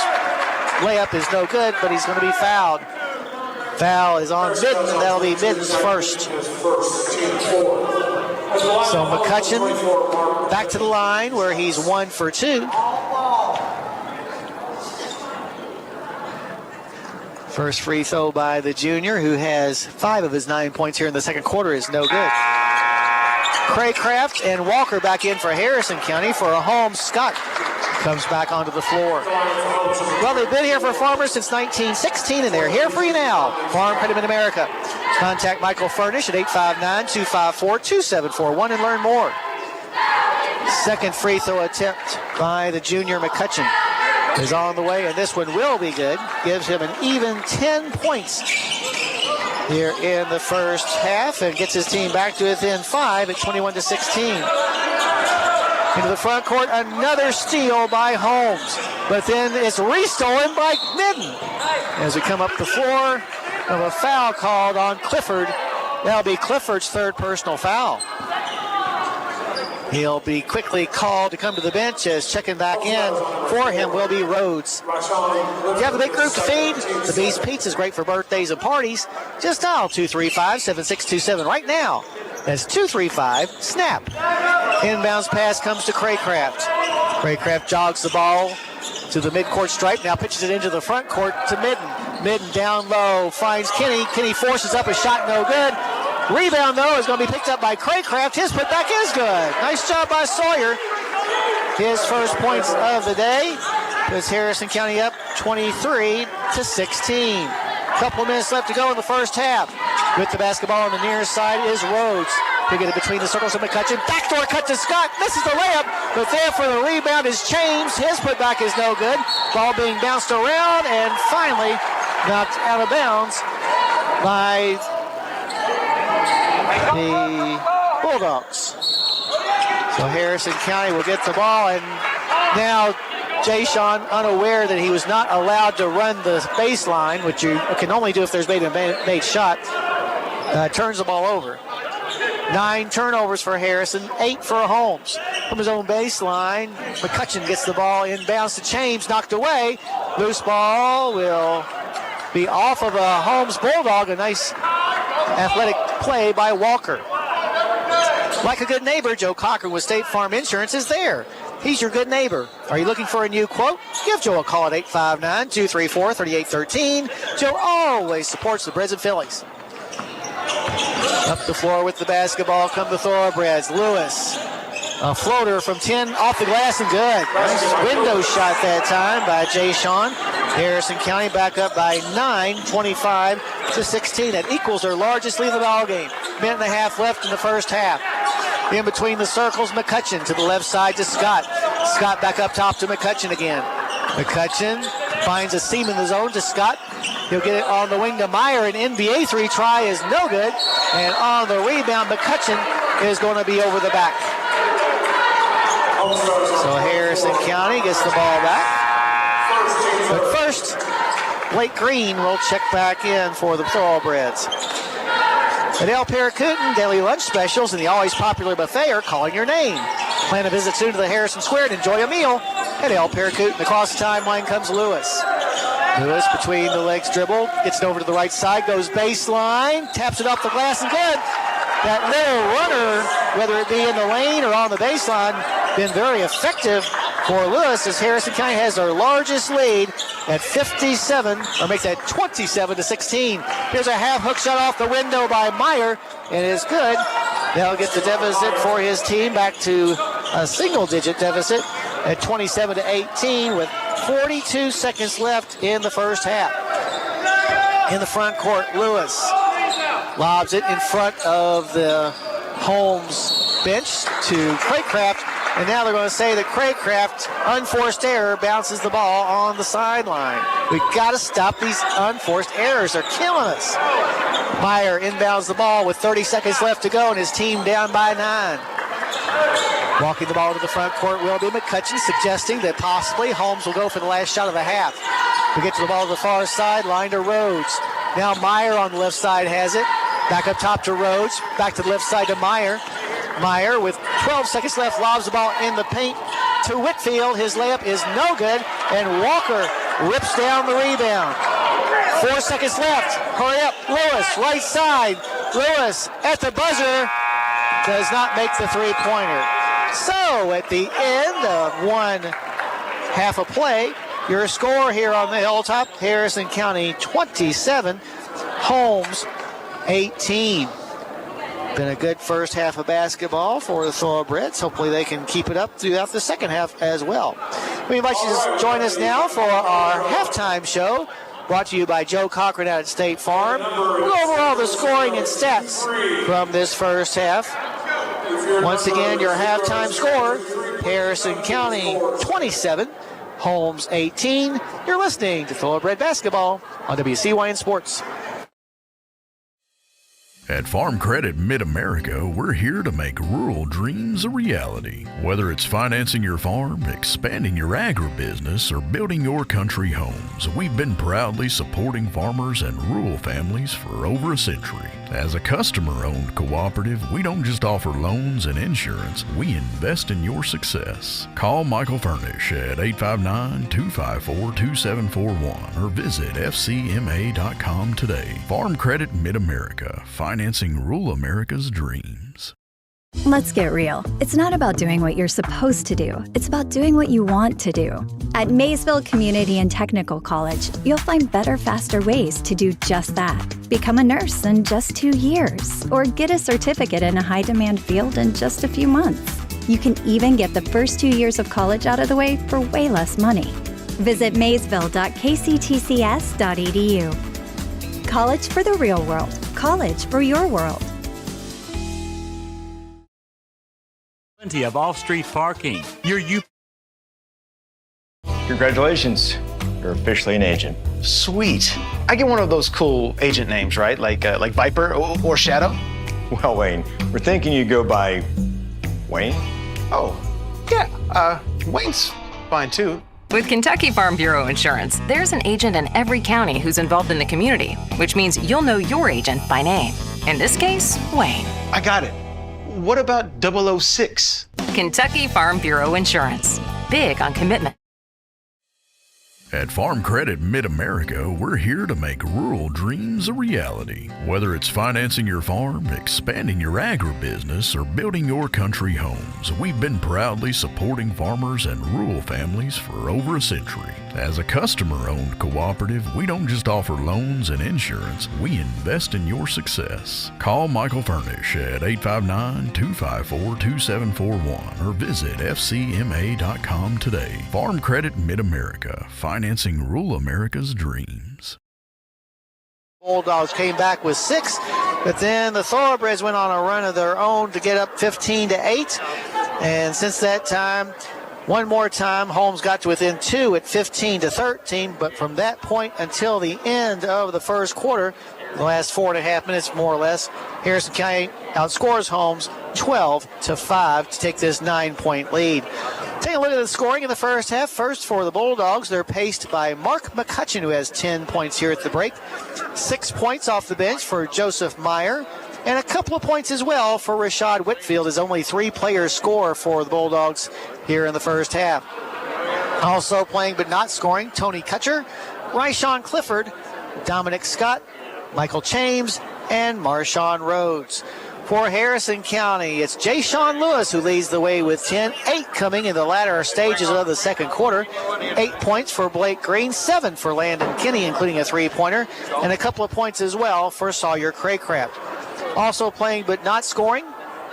layup is no good, but he's going to be fouled. Foul is on Midden, and that'll be Midden's first. So McCutcheon back to the line where he's 1 for 2. First free throw by the junior, who has 5 of his 9 points here in the second quarter, is no good. Craycraft and Walker back in for Harrison County. For a Holmes, Scott comes back onto the floor. Well, they've been here for Farmers since 1916, and they're here for you now. Farm Credit in America. Contact Michael Furnish at 859-254-2741 and learn more. Second free throw attempt by the junior McCutcheon is on the way, and this one will be good. Gives him an even 10 points here in the first half and gets his team back to within 5 at 21-16. Into the front court, another steal by Holmes, but then it's restolen by Midden. As we come up the floor, of a foul called on Clifford. That'll be Clifford's third personal foul. He'll be quickly called to come to the bench as checking back in for him will be Rhodes. If you have a big group to feed, the Beast Pizza is great for birthdays and parties. Just dial 235-7627 right now. That's 235-SNAP. Inbounds pass comes to Craycraft. Craycraft jogs the ball to the midcourt stripe. Now pitches it into the front court to Midden. Midden down low, finds Kenny. Kenny forces up a shot, no good. Rebound, though, is going to be picked up by Craycraft. His putback is good. Nice job by Sawyer. His first points of the day. Puts Harrison County up 23-16. Couple of minutes left to go in the first half. With the basketball on the near side is Rhodes. He'll get it between the circles of McCutcheon. Backdoor cut to Scott. Misses the layup. But there for the rebound is James. His putback is no good. Ball being bounced around and finally knocked out of bounds by the Bulldogs. So Harrison County will get the ball, and now Jay-Sean, unaware that he was not allowed to run the baseline, which you can only do if there's made a made shot, turns the ball over. 9 turnovers for Harrison, 8 for Holmes. From his own baseline, McCutcheon gets the ball inbounds to James, knocked away. Loose ball will be off of a Holmes Bulldog. A nice athletic play by Walker. Like a good neighbor, Joe Cochran with State Farm Insurance is there. He's your good neighbor. Are you looking for a new quote? Give Joe a call at 859-234-3813. Joe always supports the Breds and Phillies. Up the floor with the basketball come the Thoroughbreds. Lewis, a floater from 10 off the glass and good. Nice window shot that time by Jay Sean. Harrison County back up by 9, 25-16. That equals their largest lead of the ball game. Minute and a half left in the first half. In between the circles, McCutcheon to the left side to Scott. Scott back up top to McCutcheon again. McCutcheon finds a seam in the zone to Scott. He'll get it on the wing to Meyer. An NBA 3 try is no good. And on the rebound, McCutcheon is going to be over the back. So Harrison County gets the ball back. But first, Blake Green will check back in for the Thoroughbreds. At El Paracutan, daily lunch specials and the always popular buffet are calling your name. Plan a visit soon to the Harrison Square and enjoy a meal at El Paracutan. Across the timeline comes Lewis. Lewis between the legs dribble, gets it over to the right side, goes baseline, taps it off the glass and good. That little runner, whether it be in the lane or on the baseline, been very effective for Lewis as Harrison County has their largest lead at 57, or makes that 27-16. Here's a half hook shot off the window by Meyer, and it is good. They'll get the deficit for his team back to a single-digit deficit at 27-18 with 42 seconds left in the first half. In the front court, Lewis lobs it in front of the Holmes bench to Craycraft. And now they're going to say that Craycraft, unforced error, bounces the ball on the sideline. We've got to stop these unforced errors. They're killing us. Meyer inbounds the ball with 30 seconds left to go and his team down by 9. Walking the ball to the front court will be McCutcheon, suggesting that possibly Holmes will go for the last shot of the half. We get to the ball to the far sideline to Rhodes. Now Meyer on the left side has it. Back up top to Rhodes. Back to the left side to Meyer. Meyer with 12 seconds left lobs the ball in the paint to Whitfield. His layup is no good, and Walker rips down the rebound. 4 seconds left. Hurry up, Lewis, right side. Lewis at the buzzer does not make the three-pointer. So at the end of one half of play, your score here on the Hilltop, Harrison County 27, Holmes 18. Been a good first half of basketball for the Thoroughbreds. Hopefully they can keep it up throughout the second half as well. We invite you to join us now for our halftime show, brought to you by Joe Cochran out at State Farm. We'll go over all the scoring and stats from this first half. Once again, your halftime score, Harrison County 27, Holmes 18. You're listening to Thoroughbred Basketball on WCYN Sports. At Farm Credit Mid-America, we're here to make rural dreams a reality. Whether it's financing your farm, expanding your agribusiness, or building your country homes, we've been proudly supporting farmers and rural families for over a century. As a customer-owned cooperative, we don't just offer loans and insurance, we invest in your success. Call Michael Furnish at 859-254-2741 or visit fcma.com today. Farm Credit Mid-America, financing rural America's dreams. Let's get real. It's not about doing what you're supposed to do. It's about doing what you want to do. At Maysville Community and Technical College, you'll find better, faster ways to do just that. Become a nurse in just 2 years, or get a certificate in a high-demand field in just a few months. You can even get the first 2 years of college out of the way for way less money. Visit maysville.kctcs.edu. College for the real world. College for your world. Plenty of off-street parking. Congratulations. You're officially an agent. Sweet. I get one of those cool agent names, right? Like Viper or Shadow? Well, Wayne, we're thinking you go by Wayne? Oh, yeah. Wayne's fine too. With Kentucky Farm Bureau Insurance, there's an agent in every county who's involved in the community, which means you'll know your agent by name. In this case, Wayne. I got it. What about 006? Kentucky Farm Bureau Insurance. Big on commitment. At Farm Credit Mid-America, we're here to make rural dreams a reality. Whether it's financing your farm, expanding your agribusiness, or building your country homes, we've been proudly supporting farmers and rural families for over a century. As a customer-owned cooperative, we don't just offer loans and insurance, we invest in your success. Call Michael Furnish at 859-254-2741 or visit fcma.com today. Farm Credit Mid-America, financing rural America's dreams. Bulldogs came back with 6, but then the Thoroughbreds went on a run of their own to get up 15-8. And since that time, one more time, Holmes got to within 2 at 15-13. But from that point until the end of the first quarter, the last 4.5 minutes more or less, Harrison County outscores Holmes 12-5 to take this 9-point lead. Take a look at the scoring in the first half. First for the Bulldogs, they're paced by Mark McCutcheon, who has 10 points here at the break. 6 points off the bench for Joseph Meyer. And a couple of points as well for Rashad Whitfield, as only 3 players score for the Bulldogs here in the first half. Also playing but not scoring, Tony Kutcher, Ryshawn Clifford, Dominic Scott, Michael James, and Marshawn Rhodes. For Harrison County, it's Jay-Sean Lewis who leads the way with 10, 8 coming in the latter stages of the second quarter. 8 points for Blake Green, 7 for Landon Kinney, including a 3-pointer, and a couple of points as well for Sawyer Craycraft. Also playing but not scoring,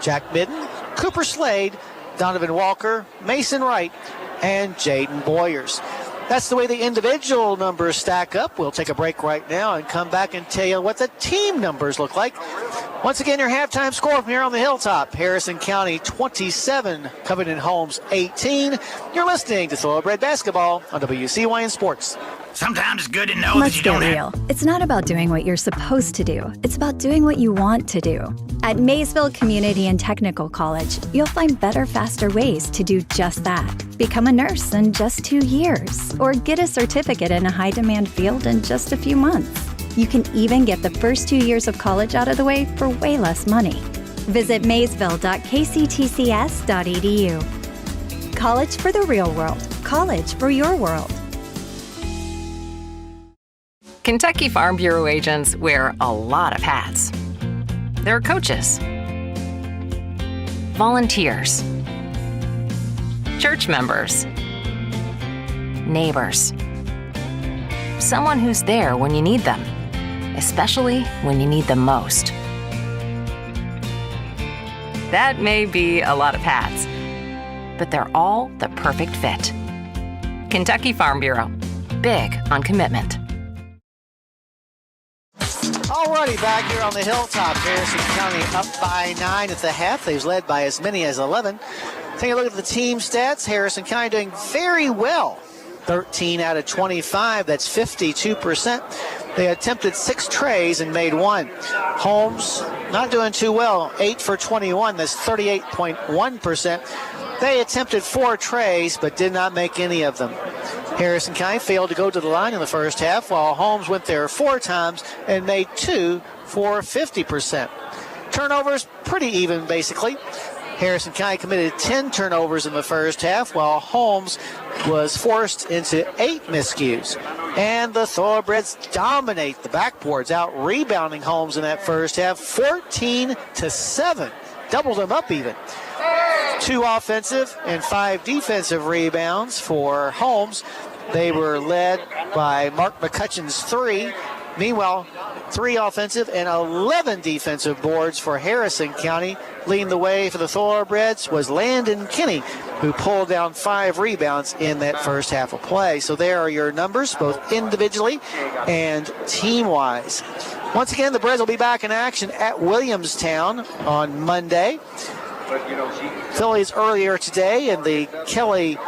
Jack Midden, Cooper Slade, Donovan Walker, Mason Wright, and Jaden Boyers. That's the way the individual numbers stack up. We'll take a break right now and come back and tell you what the team numbers look like. Once again, your halftime score from here on the Hilltop. Harrison County 27, Covington Holmes 18. You're listening to Thoroughbred Basketball on WCYN Sports. Sometimes it's good to know Let's that you don't get real. It's not about doing what you're supposed to do. It's about doing what you want to do. At Maysville Community and Technical College, you'll find better, faster ways to do just that. Become a nurse in just 2 years, or get a certificate in a high-demand field in just a few months. You can even get the first 2 years of college out of the way for way less money. Visit maysville.kctcs.edu. College for the real world. College for your world. Kentucky Farm Bureau agents wear a lot of hats. They're coaches, volunteers, church members, neighbors, someone who's there when you need them, especially when you need them most. That may be a lot of hats, but they're all the perfect fit. Kentucky Farm Bureau, big on commitment. Alrighty, back here on the hilltop. Harrison County up by 9 at the half. They've led by as many as 11. Take a look at the team stats. Harrison County doing very well. 13 out of 25. That's 52%. They attempted 6 trays and made 1. Holmes not doing too well. 8 for 21. That's 38.1%. They attempted 4 trays but did not make any of them. Harrison County failed to go to the line in the first half, while Holmes went there 4 times and made 2 for 50%. Turnovers, pretty even, basically. Harrison County committed 10 turnovers in the first half, while Holmes was forced into 8 miscues. And the Thoroughbreds dominate the backboards, out rebounding Holmes in that first half, 14-7. Doubled them up even. 2 offensive and 5 defensive rebounds for Holmes. They were led by Mark McCutcheon's 3. Meanwhile, 3 offensive and 11 defensive boards for Harrison County. Leading the way for the Thoroughbreds was Landon Kinney, who pulled down 5 rebounds in that first half of play. So there are your numbers, both individually and team-wise. Once again, the Breds will be back in action at Williamstown on Monday. Phillies earlier today in the Kelly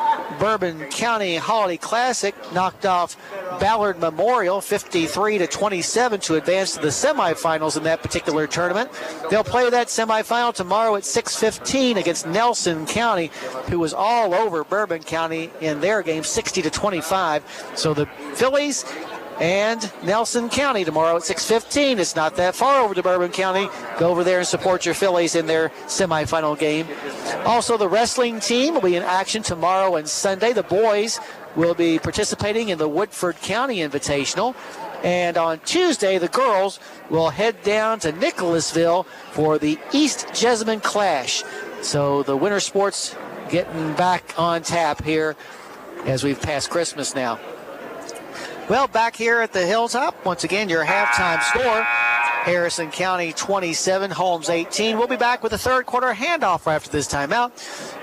Bourbon County Holiday Classic knocked off Ballard Memorial 53-27 to advance to the semifinals in that particular tournament. They'll play that semifinal tomorrow at 6:15 against Nelson County, who was all over Bourbon County in their game 60-25. So the Phillies and Nelson County tomorrow at 6:15. It's not that far over to Bourbon County. Go over there and support your Phillies in their semifinal game. Also, the wrestling team will be in action tomorrow and Sunday. The boys will be participating in the Woodford County Invitational. And on Tuesday, the girls will head down to Nicholasville for the East Jessamine Clash. So the winter sports getting back on tap here as we've passed Christmas now. Well, back here at the Hilltop, once again, your halftime score, Harrison County 27, Holmes 18. We'll be back with the third quarter handoff after this timeout.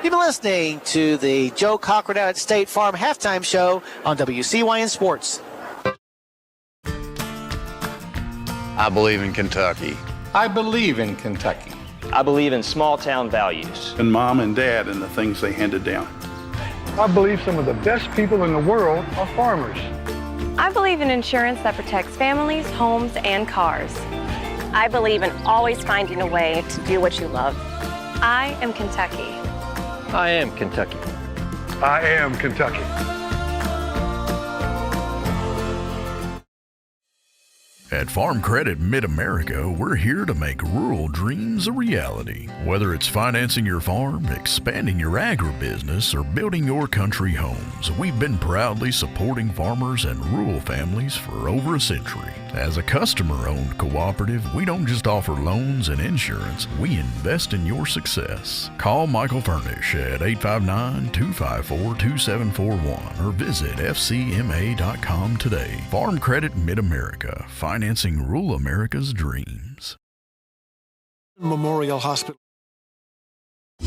You've been listening to the Joe Cochran out at State Farm halftime show on WCYN Sports. I believe in Kentucky. I believe in Kentucky. I believe in small town values. And Mom and Dad and the things they handed down. I believe some of the best people in the world are farmers. I believe in insurance that protects families, homes, and cars. I believe in always finding a way to do what you love. I am Kentucky. I am Kentucky. I am Kentucky. At Farm Credit Mid-America, we're here to make rural dreams a reality. Whether it's financing your farm, expanding your agribusiness, or building your country homes, we've been proudly supporting farmers and rural families for over a century. As a customer-owned cooperative, we don't just offer loans and insurance, we invest in your success. Call Michael Furnish at 859-254-2741 or visit fcma.com today. Farm Credit Mid-America, financing rural America's dreams. Memorial Hospital.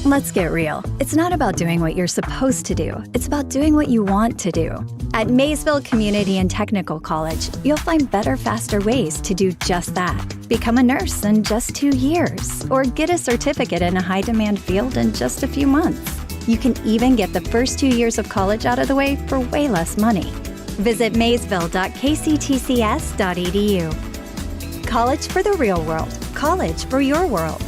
Let's get real. It's not about doing what you're supposed to do. It's about doing what you want to do. At Maysville Community and Technical College, you'll find better, faster ways to do just that. Become a nurse in just 2 years, or get a certificate in a high-demand field in just a few months. You can even get the first 2 years of college out of the way for way less money. Visit maysville.kctcs.edu. College for the real world. College for your world.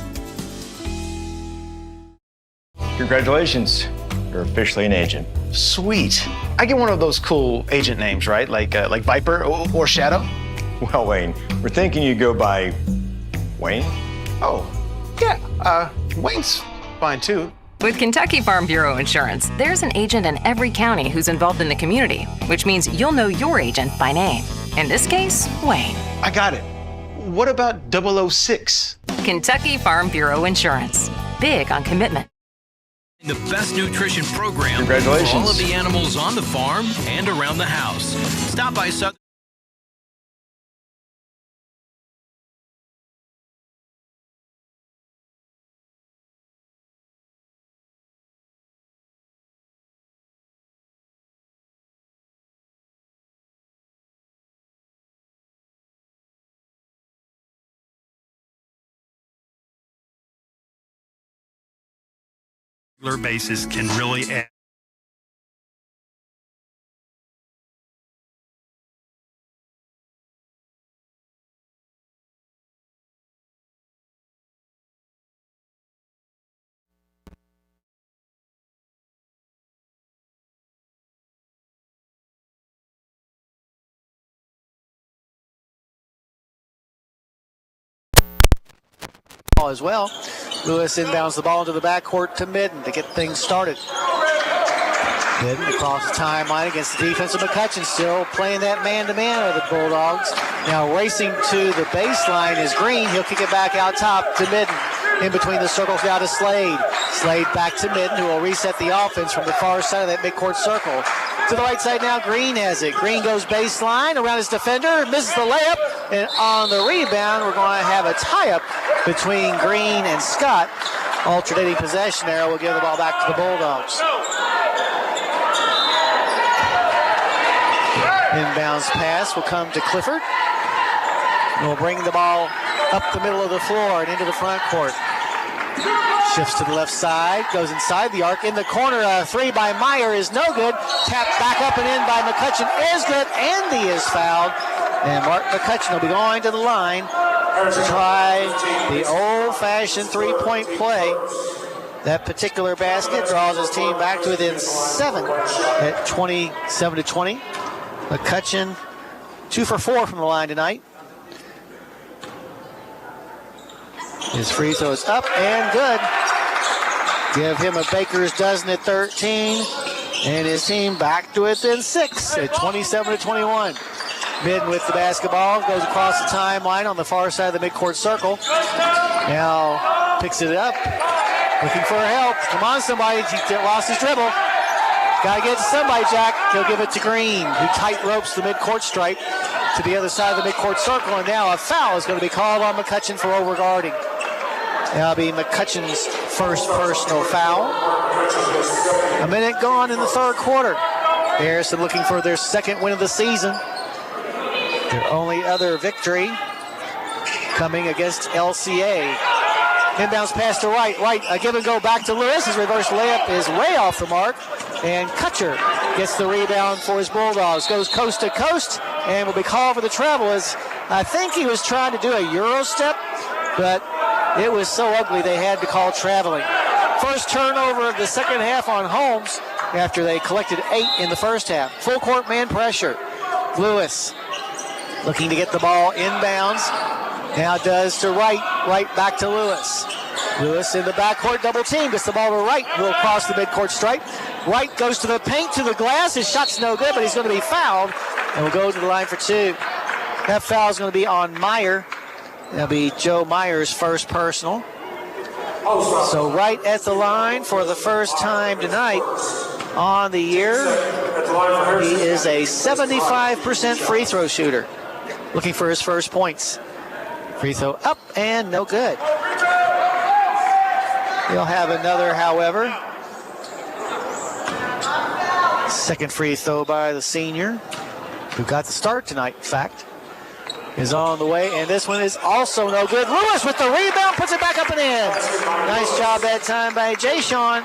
Congratulations. You're officially an agent. Sweet. I get one of those cool agent names, right? Like Viper or Shadow? Well, Wayne, we're thinking you go by Wayne? Oh, yeah. Wayne's fine too. With Kentucky Farm Bureau Insurance, there's an agent in every county who's involved in the community, which means you'll know your agent by name. In this case, Wayne. I got it. What about 006? Kentucky Farm Bureau Insurance. Big on commitment. The best nutrition program Congratulations. for all of the animals on the farm and around the house. Stop by Southern. regular basis can really add. As well. Lewis inbounds the ball into the backcourt to Midden to get things started. Midden across the timeline against the defense of McCutcheon, still playing that man-to-man of the Bulldogs. Now racing to the baseline is Green. He'll kick it back out top to Midden. In between the circles now to Slade. Slade back to Midden, who will reset the offense from the far side of that midcourt circle. To the right side now, Green has it. Green goes baseline around his defender, misses the layup, and on the rebound, we're going to have a tie-up between Green and Scott. Alternating possession there will give the ball back to the Bulldogs. Inbounds pass will come to Clifford. We'll bring the ball up the middle of the floor and into the front court. Shifts to the left side, goes inside the arc. In the corner, a three by Meyer is no good. Tapped back up and in by McCutcheon is good. Andy is fouled. And Mark McCutcheon will be going to the line to try the old-fashioned three-point play. That particular basket draws his team back to within 7 at 27-20. McCutcheon 2 for 4 from the line tonight. His free throw is up and good. Give him a baker's dozen at 13. And his team back to within 6 at 27-21. Midden with the basketball, goes across the timeline on the far side of the midcourt circle. Now picks it up, looking for help. Come on, somebody, he lost his dribble. Got to get to somebody, Jack. He'll give it to Green, who tight ropes the midcourt stripe to the other side of the midcourt circle. And now a foul is going to be called on McCutcheon for overguarding. That'll be McCutcheon's first personal foul. A minute gone in the third quarter. Harrison looking for their second win of the season. Their only other victory coming against LCA. Inbounds pass to Wright. Wright, a give and go back to Lewis. His reverse layup is way off the mark. And Kutcher gets the rebound for his Bulldogs. Goes coast to coast and will be called for the travel. As I think he was trying to do a Euro step, but it was so ugly they had to call traveling. First turnover of the second half on Holmes after they collected 8 in the first half. Full court man pressure. Lewis looking to get the ball inbounds. Now does to Wright. Wright back to Lewis. Lewis in the backcourt, double team. Gets the ball to Wright. Will cross the midcourt stripe. Wright goes to the paint, to the glass. His shot's no good, but he's going to be fouled. And will go to the line for 2. That foul is going to be on Meyer. That'll be Joe Meyer's first personal. So Wright at the line for the first time tonight on the year. He is a 75% free throw shooter. Looking for his first points. Free throw up and no good. He'll have another, however. Second free throw by the senior, who got the start tonight, in fact, is on the way. And this one is also no good. Lewis with the rebound, puts it back up and in. Nice job that time by Jay Sean.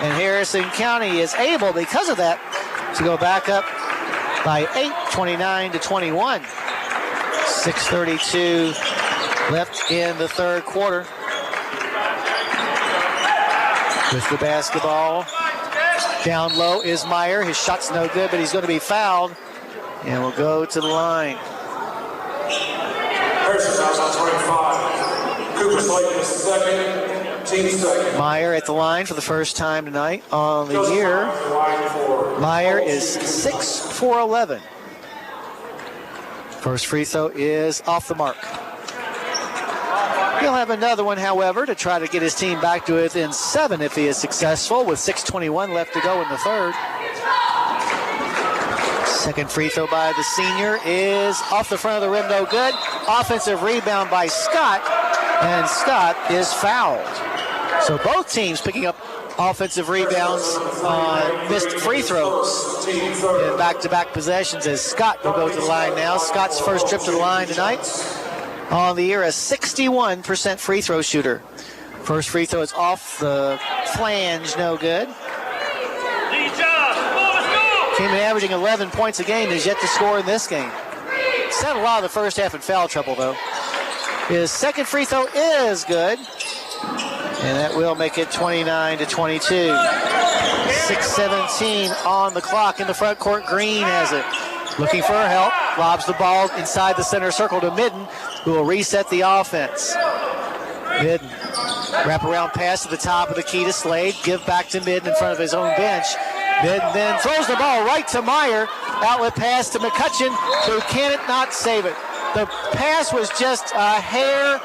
And Harrison County is able, because of that, to go back up by 8, 29-21. 6:32 left in the third quarter. With the basketball down low is Meyer. His shot's no good, but he's going to be fouled. And we'll go to the line. Meyer at the line for the first time tonight on the year. Meyer is 6 for 11. First free throw is off the mark. He'll have another one, however, to try to get his team back to within 7 if he is successful, with 6:21 left to go in the third. Second free throw by the senior is off the front of the rim, no good. Offensive rebound by Scott, and Scott is fouled. So both teams picking up offensive rebounds on missed free throws in back-to-back possessions, as Scott will go to the line now. Scott's first trip to the line tonight. On the year, a 61% free throw shooter. First free throw is off the flange, no good. Came in averaging 11 points a game, is yet to score in this game. He's had a lot of the first half in foul trouble, though. His second free throw is good, and that will make it 29-22. 6:17 on the clock. In the front court, Green has it. Looking for help, lobs the ball inside the center circle to Midden, who will reset the offense. Midden, wraparound pass to the top of the key to Slade, give back to Midden in front of his own bench. Midden then throws the ball right to Meyer, outlet pass to McCutcheon, who cannot save it. The pass was just a hair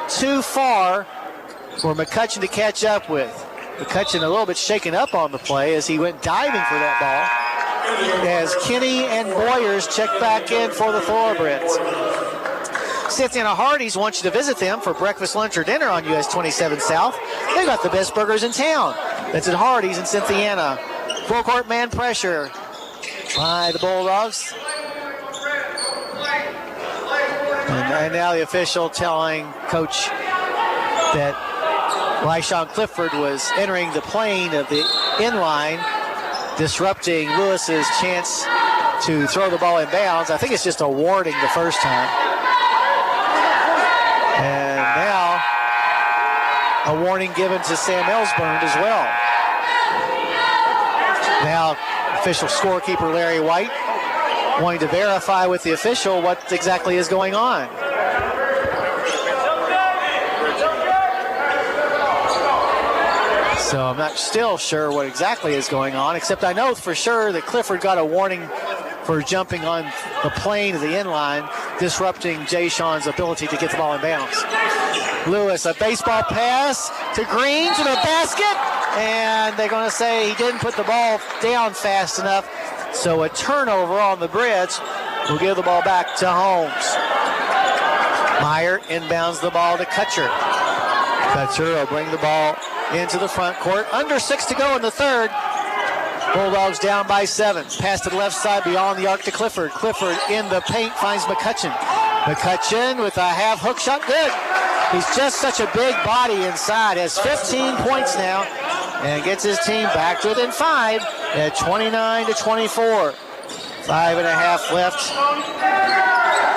too far for McCutcheon to catch up with. McCutcheon a little bit shaken up on the play as he went diving for that ball, as Kinney and Boyers check back in for the Thoroughbreds. Cynthiana Hardee's wants you to visit them for breakfast, lunch, or dinner on US 27 South. They've got the best burgers in town. That's at Hardee's in Cynthiana. Full court man pressure by the Bulldogs. And now the official telling Coach that Ryshawn Clifford was entering the plane of the inline, disrupting Lewis's chance to throw the ball in bounds. I think it's just a warning the first time. And now a warning given to Sam Ellsburn as well. Now official scorekeeper Larry White wanting to verify with the official what exactly is going on. So I'm not still sure what exactly is going on, except I know for sure that Clifford got a warning for jumping on the plane of the inline, disrupting Jay Sean's ability to get the ball in bounds. Lewis, a baseball pass to Green to the basket, and they're going to say he didn't put the ball down fast enough, so a turnover on the Breds will give the ball back to Holmes. Meyer inbounds the ball to Kutcher. Kutcher will bring the ball into the front court. Under 6 to go in the third. Bulldogs down by 7. Pass to the left side beyond the arc to Clifford. Clifford in the paint finds McCutcheon. McCutcheon with a half hook shot. Good. He's just such a big body inside. Has 15 points now and gets his team back to within 5 at 29-24. 5.5 left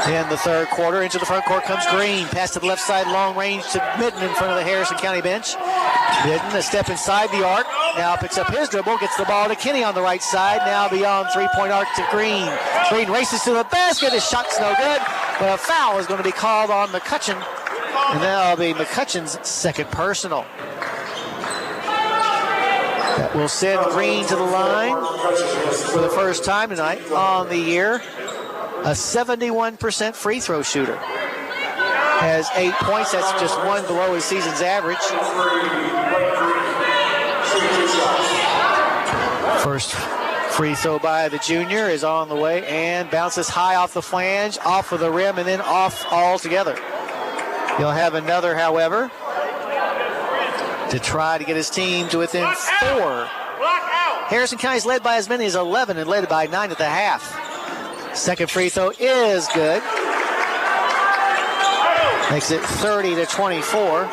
in the third quarter. Into the front court comes Green. Pass to the left side, long range to Midden in front of the Harrison County bench. Midden, a step inside the arc. Now picks up his dribble, gets the ball to Kinney on the right side. Now beyond three-point arc to Green. Green races to the basket. His shot's no good, but a foul is going to be called on McCutcheon. And that'll be McCutcheon's second personal. That will send Green to the line for the first time tonight on the year. A 71% free throw shooter. Has 8 points. That's just one below his season's average. First free throw by the junior is on the way and bounces high off the flange, off of the rim, and then off altogether. He'll have another, however, to try to get his team to within 4. Harrison County's led by as many as 11 and led by 9 at the half. Second free throw is good. Makes it 30-24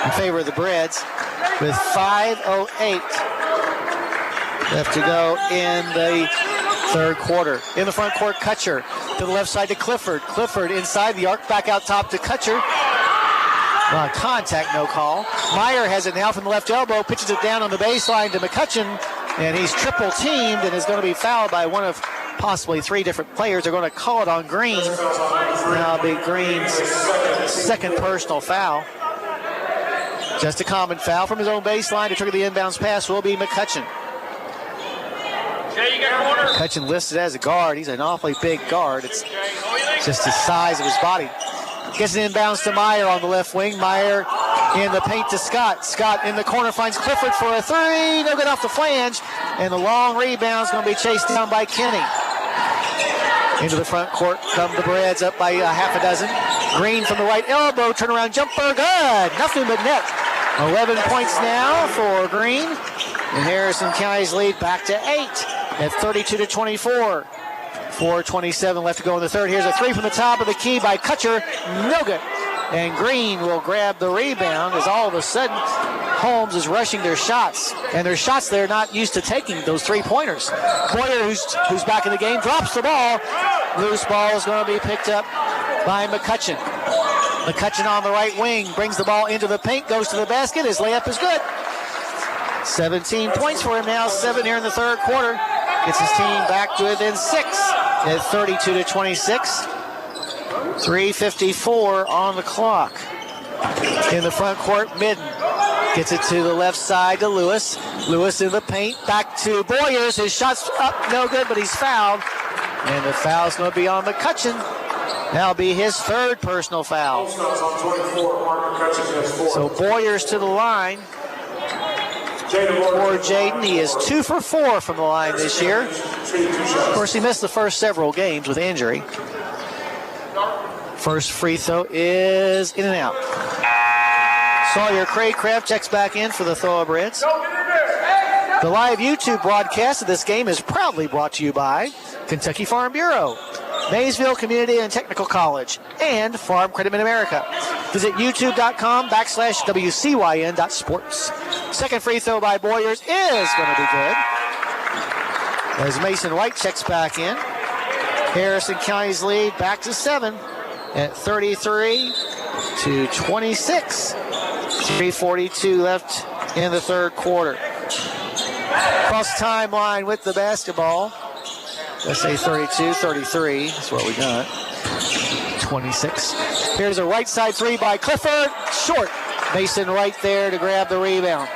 in favor of the Breds with 5:08 left to go in the third quarter. In the front court, Kutcher to the left side to Clifford. Clifford inside the arc, back out top to Kutcher. Contact, no call. Meyer has it now from the left elbow, pitches it down on the baseline to McCutcheon, and he's triple teamed and is going to be fouled by one of possibly 3 different players. They're going to call it on Green. Now it'll be Green's second personal foul. Just a common foul from his own baseline to trigger the inbounds pass will be McCutcheon. McCutcheon listed as a guard. He's an awfully big guard. It's just the size of his body. Gets an inbounds to Meyer on the left wing. Meyer in the paint to Scott. Scott in the corner finds Clifford for a 3. No good off the flange. And the long rebound's going to be chased down by Kinney. Into the front court come the Breds up by a half a dozen. Green from the right elbow. Turnaround jumper. Good. Nothing but net. 11 points now for Green. And Harrison County's lead back to 8 at 32-24. 4:27 left to go in the third. Here's a 3 from the top of the key by Kutcher. No good. And Green will grab the rebound as all of a sudden Holmes is rushing their shots. And their shots they're not used to taking, those three-pointers. Boyer, who's back in the game, drops the ball. Loose ball is going to be picked up by McCutcheon. McCutcheon on the right wing brings the ball into the paint, goes to the basket. His layup is good. 17 points for him now, 7 here in the third quarter. Gets his team back to within 6 at 32-26. 3:54 on the clock. In the front court, Midden gets it to the left side to Lewis. Lewis in the paint, back to Boyers. His shot's up, no good, but he's fouled. And the foul's going to be on McCutcheon. That'll be his third personal foul. So Boyers to the line. For Jaden, he is 2 for 4 from the line this year. Of course, he missed the first several games with injury. First free throw is in and out. Sawyer Craycraft checks back in for the Thoroughbreds. The live YouTube broadcast of this game is proudly brought to you by Kentucky Farm Bureau, Maysville Community and Technical College, and Farm Credit Mid-America. Visit youtube.com/WCYN.sports. Second free throw by Boyers is going to be good. As Mason White checks back in. Harrison County's lead back to 7 at 33-26. 3:42 left in the third quarter. Cross the timeline with the basketball. Let's say 32-33 is what we got. 26. Here's a right side three by Clifford. Short. Mason right there to grab the rebound.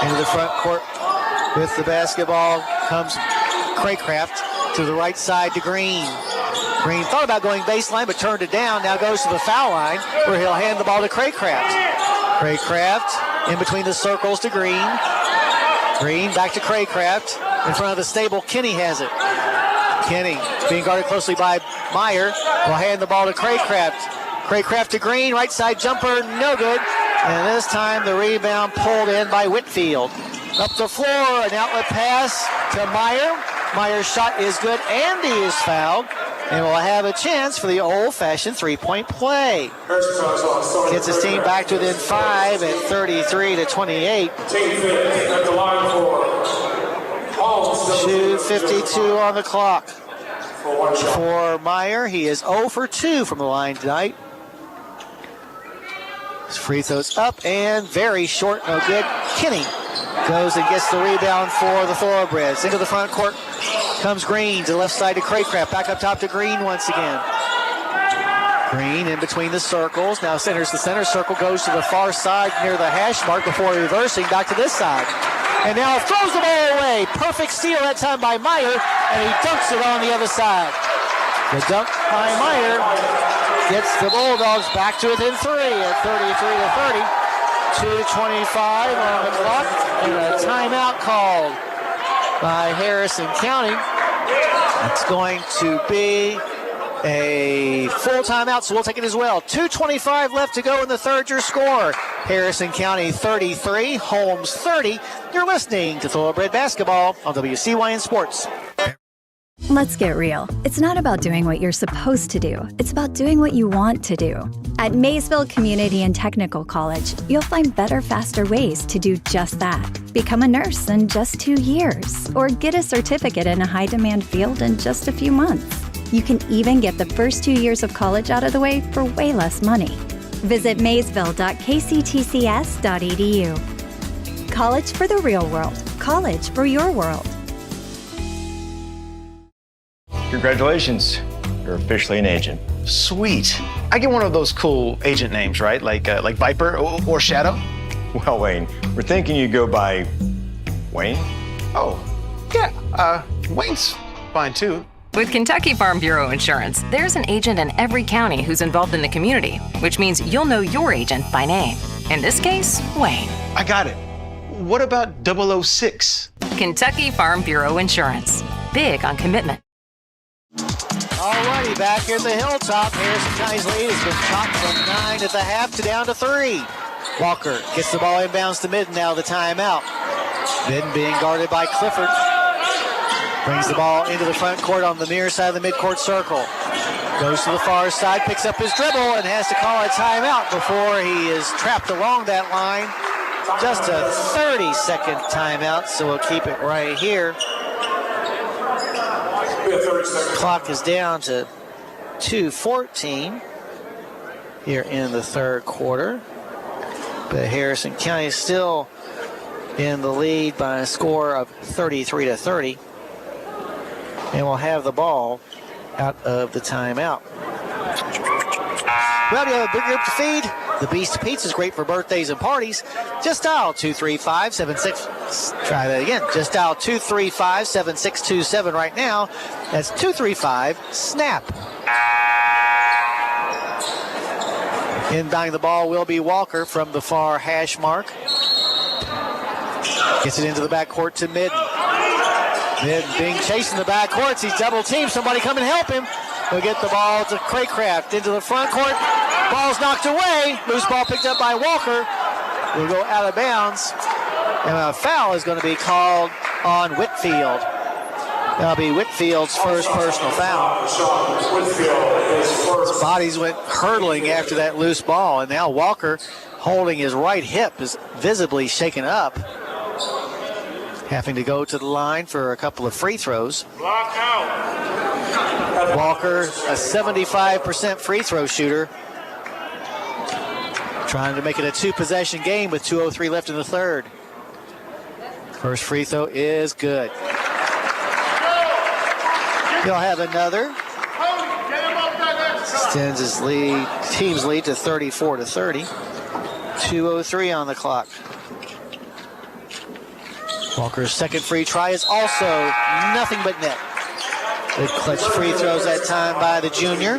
Into the front court with the basketball comes Craycraft to the right side to Green. Green thought about going baseline but turned it down. Now goes to the foul line where he'll hand the ball to Craycraft. Craycraft in between the circles to Green. Green back to Craycraft. In front of the stable, Kenny has it. Kenny being guarded closely by Meyer. Will hand the ball to Craycraft. Craycraft to Green. Right side jumper, no good. And this time the rebound pulled in by Whitfield. Up the floor, an outlet pass to Meyer. Meyer's shot is good and he is fouled. And will have a chance for the old-fashioned three-point play. Gets his team back to within 5 at 33-28. 2:52 on the clock. For Meyer, he is 0 for 2 from the line tonight. His free throws up and very short, no good. Kenny goes and gets the rebound for the Thoroughbreds. Into the front court comes Green to the left side to Craycraft. Back up top to Green once again. Green in between the circles. Now centers the center circle, goes to the far side near the hash mark before reversing back to this side. And now throws the ball away. Perfect steal that time by Meyer, and he dunks it on the other side. The dunk by Meyer gets the Bulldogs back to within 3 at 33-30. 2:25 on the clock, and a timeout called by Harrison County. It's going to be a full timeout, so we'll take it as well. 2:25 left to go in the third. Your score, Harrison County 33, Holmes 30. You're listening to Thoroughbred Basketball on WCYN Sports. Let's get real. It's not about doing what you're supposed to do. It's about doing what you want to do. At Maysville Community and Technical College, you'll find better, faster ways to do just that. Become a nurse in just 2 years, or get a certificate in a high-demand field in just a few months. You can even get the first 2 years of college out of the way for way less money. Visit maysville.kctcs.edu. College for the real world. College for your world. Congratulations. You're officially an agent. Sweet. I get one of those cool agent names, right? Like Viper or Shadow? Well, Wayne, we're thinking you go by Wayne? Oh, yeah. Wayne's fine too. With Kentucky Farm Bureau Insurance, there's an agent in every county who's involved in the community, which means you'll know your agent by name. In this case, Wayne. I got it. What about 006? Kentucky Farm Bureau Insurance. Big on commitment. Alrighty, back here at the Hilltop. Harrison County's lead has been chopped from 9 at the half to down to 3. Walker gets the ball inbounds to Midden now, the timeout. Midden being guarded by Clifford. Brings the ball into the front court on the near side of the midcourt circle. Goes to the far side, picks up his dribble, and has to call a timeout before he is trapped along that line. Just a 30-second timeout, so we'll keep it right here. Clock is down to 2:14 here in the third quarter. But Harrison County is still in the lead by a score of 33-30. And we'll have the ball out of the timeout. Well, you have a big group to feed. The Beast Pizza is great for birthdays and parties. Just dial 235-76. Try that again. Just dial 235-7627 right now. That's 235-SNAP. Inbounding the ball will be Walker from the far hash mark. Gets it into the backcourt to Midden. Midden being chased in the backcourt. He's double teamed. Somebody come and help him. He'll get the ball to Craycraft into the front court. Ball's knocked away. Loose ball picked up by Walker. Will go out of bounds. And a foul is going to be called on Whitfield. That'll be Whitfield's first personal foul. His bodies went hurtling after that loose ball, and now Walker, holding his right hip, is visibly shaken up. Having to go to the line for a couple of free throws. Walker, a 75% free throw shooter. Trying to make it a two-possession game with 2:03 left in the third. First free throw is good. He'll have another. Extends his lead, team's lead to 34-30. 2:03 on the clock. Walker's second free try is also nothing but net. Good clutch free throws that time by the junior.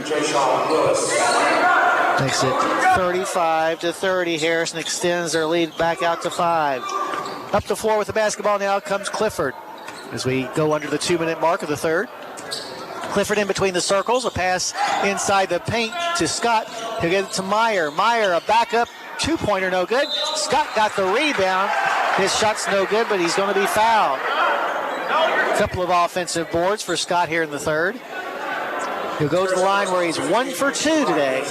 Makes it 35-30. Harrison extends their lead back out to 5. Up the floor with the basketball now comes Clifford as we go under the 2-minute mark of the third. Clifford in between the circles, a pass inside the paint to Scott. He'll get it to Meyer. Meyer, a backup two-pointer, no good. Scott got the rebound. His shot's no good, but he's going to be fouled. A couple of offensive boards for Scott here in the third. He'll go to the line where he's 1 for 2 today.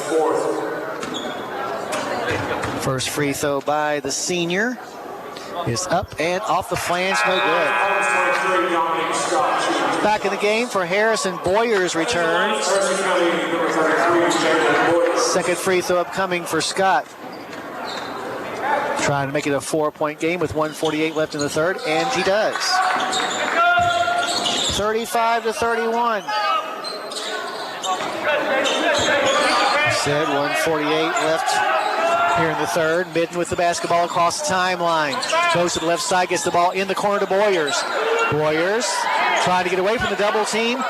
First free throw by the senior is up and off the flange, no good. Back in the game for Harrison. Boyers returns. Second free throw upcoming for Scott. Trying to make it a 4-point game with 1:48 left in the third, and he does. 35-31. Said 1:48 left here in the third. Midden with the basketball across the timeline. Goes to the left side, gets the ball in the corner to Boyers. Boyers trying to get away from the double team.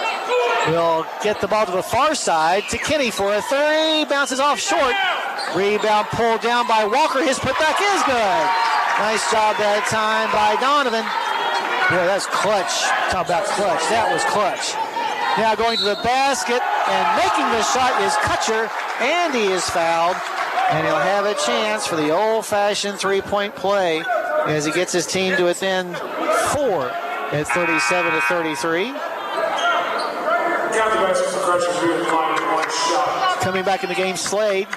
Will get the ball to the far side to Kinney for a three. Bounces off short. Rebound pulled down by Walker. His putback is good. Nice job that time by Donovan. Boy, that's clutch. Talk about clutch. That was clutch. Now going to the basket and making the shot is Kutcher, and he is fouled. And he'll have a chance for the old-fashioned three-point play as he gets his team to within 4 at 37-33. Coming back in the game, Slade.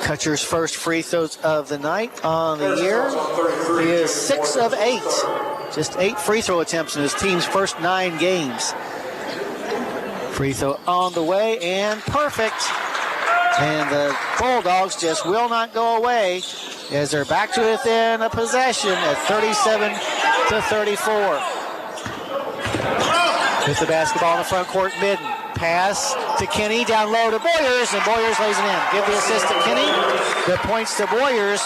Kutcher's first free throws of the night on the year. He is 6 of 8. Just 8 free throw attempts in his team's first 9 games. Free throw on the way and perfect. And the Bulldogs just will not go away as they're back to within a possession at 37-34. With the basketball in the front court, Midden. Pass to Kinney, down low to Boyers, and Boyers lays it in. Give the assist to Kinney. The points to Boyers.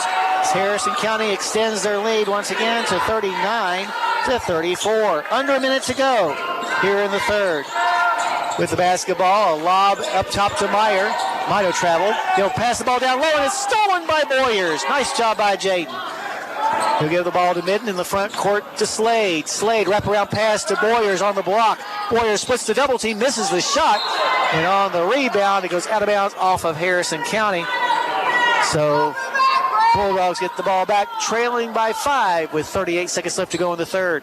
Harrison County extends their lead once again to 39-34. Under a minute to go here in the third. With the basketball, a lob up top to Meyer. Mito traveled. He'll pass the ball down low, and it's stolen by Boyers. Nice job by Jaden. He'll give the ball to Midden in the front court to Slade. Slade, wraparound pass to Boyers on the block. Boyers splits the double team, misses the shot. And on the rebound, it goes out of bounds off of Harrison County. So Bulldogs get the ball back, trailing by 5 with 38 seconds left to go in the third.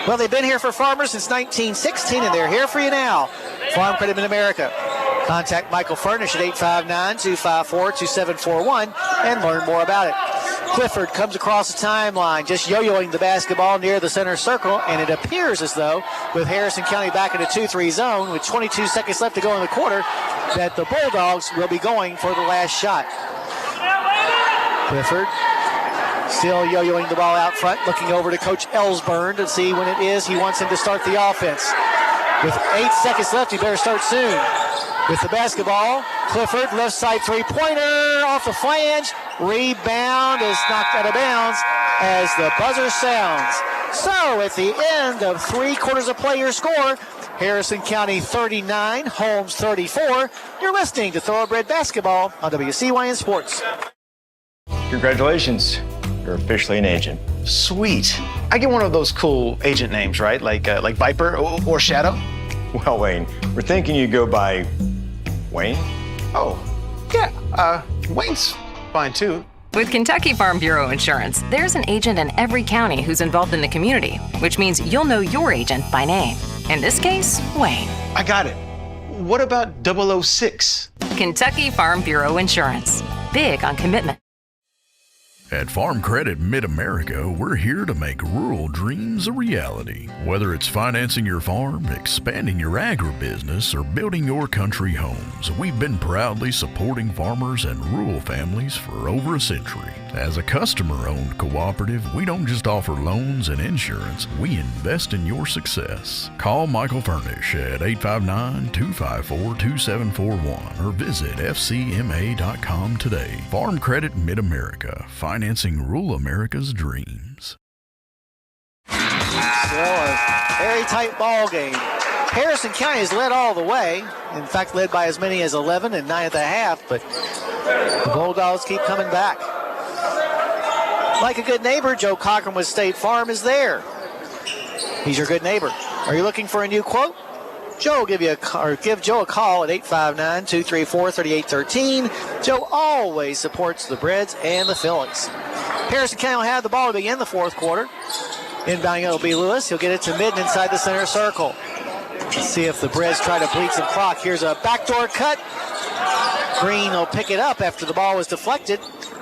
Well, they've been here for Farmers since 1916, and they're here for you now. Farm Credit Mid-America. Contact Michael Furnish at 859-254-2741 and learn more about it. Clifford comes across the timeline, just yo-yoing the basketball near the center circle, and it appears as though, with Harrison County back in a 2-3 zone, with 22 seconds left to go in the quarter, that the Bulldogs will be going for the last shot. Clifford still yo-yoing the ball out front, looking over to Coach Ellsburn to see when it is he wants him to start the offense. With 8 seconds left, he better start soon. With the basketball, Clifford, left side three-pointer off the flange. Rebound is knocked out of bounds as the buzzer sounds. So at the end of 3 quarters of play, your score, Harrison County 39, Holmes 34. You're listening to Thoroughbred Basketball on WCYN Sports. Congratulations. You're officially an agent. Sweet. I get one of those cool agent names, right? Like Viper or Shadow? Well, Wayne, we're thinking you go by Wayne? Oh, yeah. Wayne's fine, too. With Kentucky Farm Bureau Insurance, there's an agent in every county who's involved in the community, which means you'll know your agent by name. In this case, Wayne. I got it. What about 006? Kentucky Farm Bureau Insurance. Big on commitment. At Farm Credit Mid-America, we're here to make rural dreams a reality. Whether it's financing your farm, expanding your agribusiness, or building your country homes, we've been proudly supporting farmers and rural families for over a century. As a customer-owned cooperative, we don't just offer loans and insurance, we invest in your success. Call Michael Furnish at 859-254-2741 or visit fcma.com today. Farm Credit Mid-America, financing rural America's dreams. Still a very tight ball game. Harrison County has led all the way. In fact, led by as many as 11 and 9 at the half, but the Bulldogs keep coming back. Like a good neighbor, Joe Cochran with State Farm is there. He's your good neighbor. Are you looking for a new quote? Joe will give Joe a call at 859-234-3813. Joe always supports the Breds and the Phillies. Harrison County will have the ball to begin the fourth quarter. Inbounding it'll be Lewis. He'll get it to Midden inside the center circle. Let's see if the Breds try to bleed some clock. Here's a backdoor cut. Green will pick it up after the ball was deflected,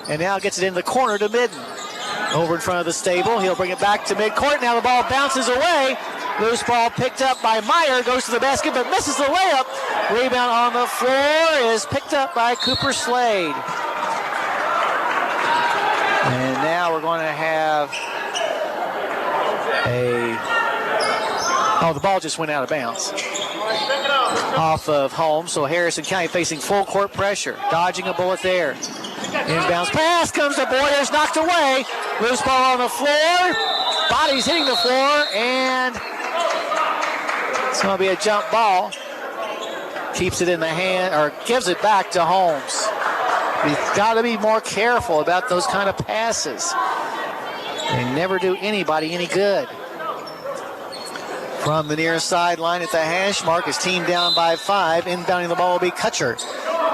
and now gets it in the corner to Midden. Over in front of the stable, he'll bring it back to midcourt. Now the ball bounces away. Loose ball picked up by Meyer, goes to the basket, but misses the layup. Rebound on the floor is picked up by Cooper Slade. And now we're going to have the ball just went out of bounds off of Holmes. So Harrison County facing full court pressure, dodging a bullet there. Inbounds pass comes to Boyers, knocked away. Loose ball on the floor. Body's hitting the floor, and it's going to be a jump ball. Keeps it in the hand, or gives it back to Holmes. You've got to be more careful about those kind of passes. They never do anybody any good. From the near sideline at the hash mark, his team down by 5. Inbounding the ball will be Kutcher.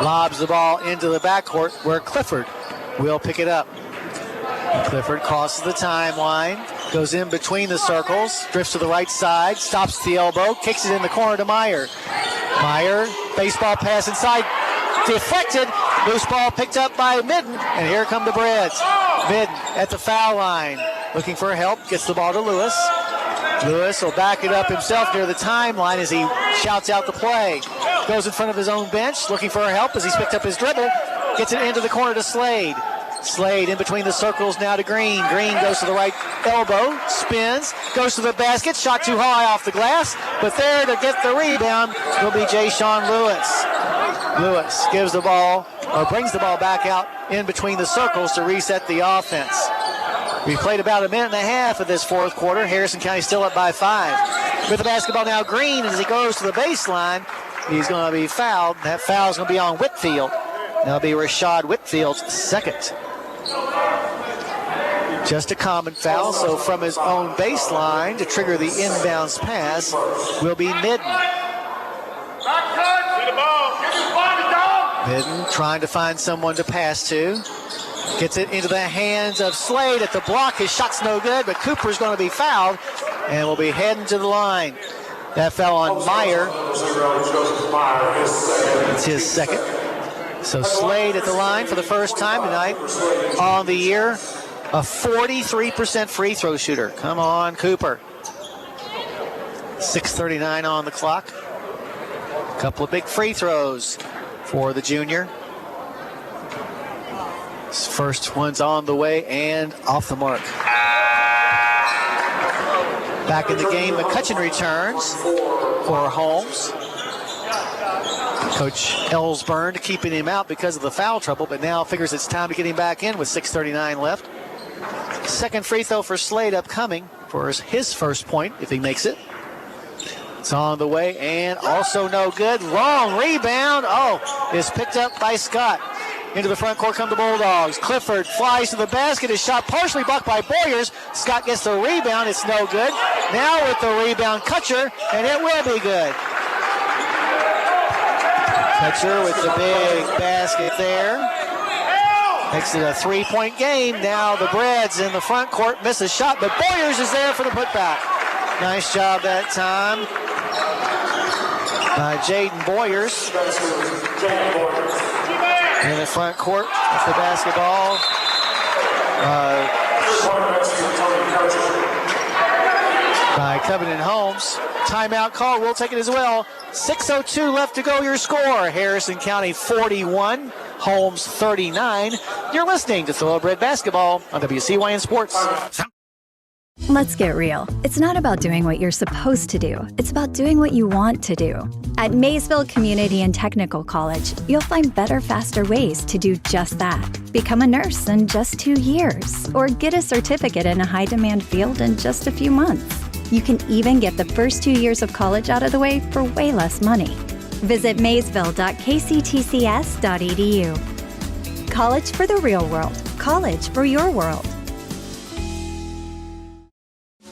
Lobs the ball into the backcourt where Clifford will pick it up. Clifford crosses the timeline, goes in between the circles, drifts to the right side, stops at the elbow, kicks it in the corner to Meyer. Meyer, baseball pass inside, deflected. Loose ball picked up by Midden, and here come the Breds. Midden at the foul line, looking for help, gets the ball to Lewis. Lewis will back it up himself near the timeline as he shouts out the play. Goes in front of his own bench, looking for help as he's picked up his dribble. Gets it into the corner to Slade. Slade in between the circles now to Green. Green goes to the right elbow, spins, goes to the basket, shot too high off the glass, but there to get the rebound will be Jay Sean Lewis. Lewis gives the ball, or brings the ball back out in between the circles to reset the offense. We played about a minute and a half of this fourth quarter. Harrison County still up by 5. With the basketball now, Green, as he goes to the baseline, he's going to be fouled. That foul is going to be on Whitfield. That'll be Rashad Whitfield's second. Just a common foul, so from his own baseline to trigger the inbounds pass will be Midden. Midden trying to find someone to pass to. Gets it into the hands of Slade at the block. His shot's no good, but Cooper's going to be fouled. and will be heading to the line. That fell on Meyer. It's his second. So Slade at the line for the first time tonight on the year. A 43% free throw shooter. Come on, Cooper. 6:39 on the clock. A couple of big free throws for the junior. His first one's on the way and off the mark. Back in the game, McCutcheon returns for Holmes. Coach Ellsburn keeping him out because of the foul trouble, but now figures it's time to get him back in with 6:39 left. Second free throw for Slade upcoming for his first point, if he makes it. It's on the way and also no good. Long rebound. Oh, is picked up by Scott. Into the front court come the Bulldogs. Clifford flies to the basket. His shot partially blocked by Boyers. Scott gets the rebound. It's no good. Now with the rebound, Kutcher, and it will be good. Kutcher with the big basket there. Makes it a three-point game. Now the Breads in the front court miss a shot, but Boyers is there for the putback. Nice job that time by Jaden Boyers. In the front court with the basketball. By Covington Holmes. Timeout call. We'll take it as well. 6:02 left to go. Your score. Harrison County 41. Holmes 39. You're listening to Thoroughbred Basketball on WCYN Sports. Let's get real. It's not about doing what you're supposed to do. It's about doing what you want to do. At Maysville Community and Technical College, you'll find better, faster ways to do just that. Become a nurse in just 2 years, or get a certificate in a high-demand field in just a few months. You can even get the first 2 years of college out of the way for way less money. Visit maysville.kctcs.edu. College for the real world. College for your world.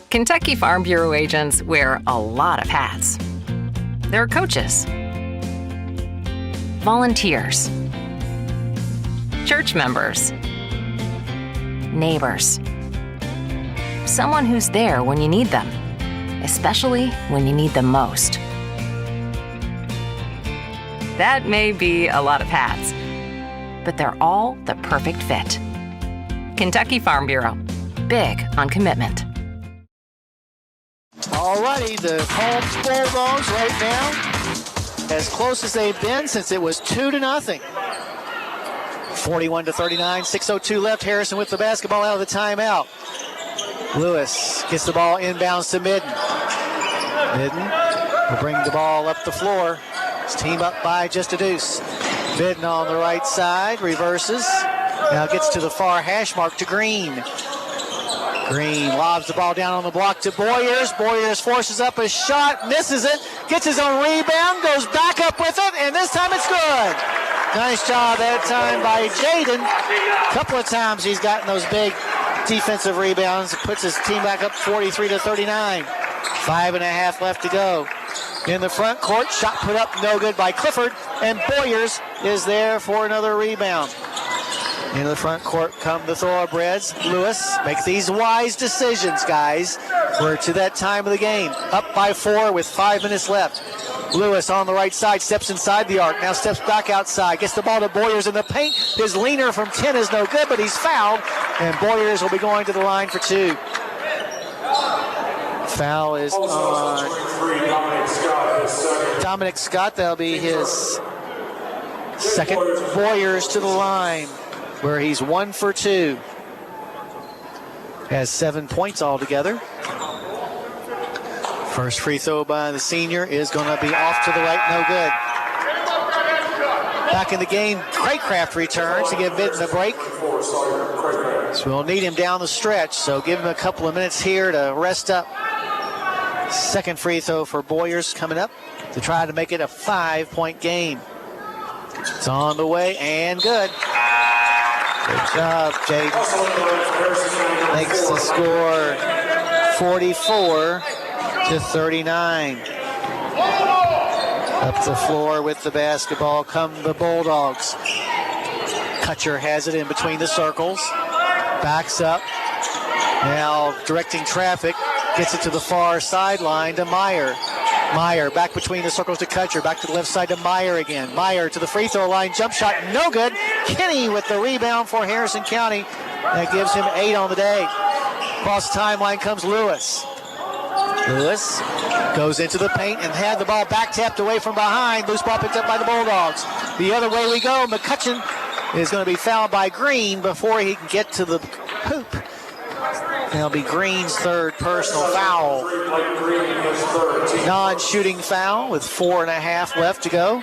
Kentucky Farm Bureau agents wear a lot of hats. They're coaches, volunteers, church members, neighbors, someone who's there when you need them, especially when you need them most. That may be a lot of hats, but they're all the perfect fit. Kentucky Farm Bureau, big on commitment. Alrighty, the Holmes Bulldogs right now, as close as they've been since it was 2-0. 41-39, 6:02 left. Harrison with the basketball out of the timeout. Lewis gets the ball inbounds to Midden. Midden will bring the ball up the floor. His team up by just a deuce. Midden on the right side, reverses. Now gets to the far hash mark to Green. Green lobs the ball down on the block to Boyers. Boyers forces up a shot, misses it, gets his own rebound, goes back up with it, and this time it's good. Nice job that time by Jaden. A couple of times he's gotten those big defensive rebounds. Puts his team back up 43-39. 5.5 left to go. In the front court, shot put up no good by Clifford, and Boyers is there for another rebound. Into the front court come the Thoroughbreds. Lewis makes these wise decisions, guys. We're to that time of the game. Up by 4 with 5 minutes left. Lewis on the right side steps inside the arc. Now steps back outside. Gets the ball to Boyers in the paint. His leaner from 10 is no good, but he's fouled. And Boyers will be going to the line for 2. Foul is on Dominic Scott. That'll be his second. Boyers to the line, where he's 1 for 2. Has 7 points altogether. First free throw by the senior is going to be off to the right, no good. Back in the game, Craycraft returns to give Midden a break. So we'll need him down the stretch, so give him a couple of minutes here to rest up. Second free throw for Boyers coming up to try to make it a 5-point game. It's on the way and good. Good job, Jaden. Makes the score 44-39. Up the floor with the basketball come the Bulldogs. Kutcher has it in between the circles. Backs up. Now directing traffic. Gets it to the far sideline to Meyer. Meyer back between the circles to Kutcher. Back to the left side to Meyer again. Meyer to the free throw line. Jump shot, no good. Kinney with the rebound for Harrison County. That gives him 8 on the day. Across the timeline comes Lewis. Lewis goes into the paint and had the ball back tapped away from behind. Loose ball picked up by the Bulldogs. The other way we go. McCutcheon is going to be fouled by Green before he can get to the hoop. That'll be Green's third personal foul. Non-shooting foul with 4.5 left to go.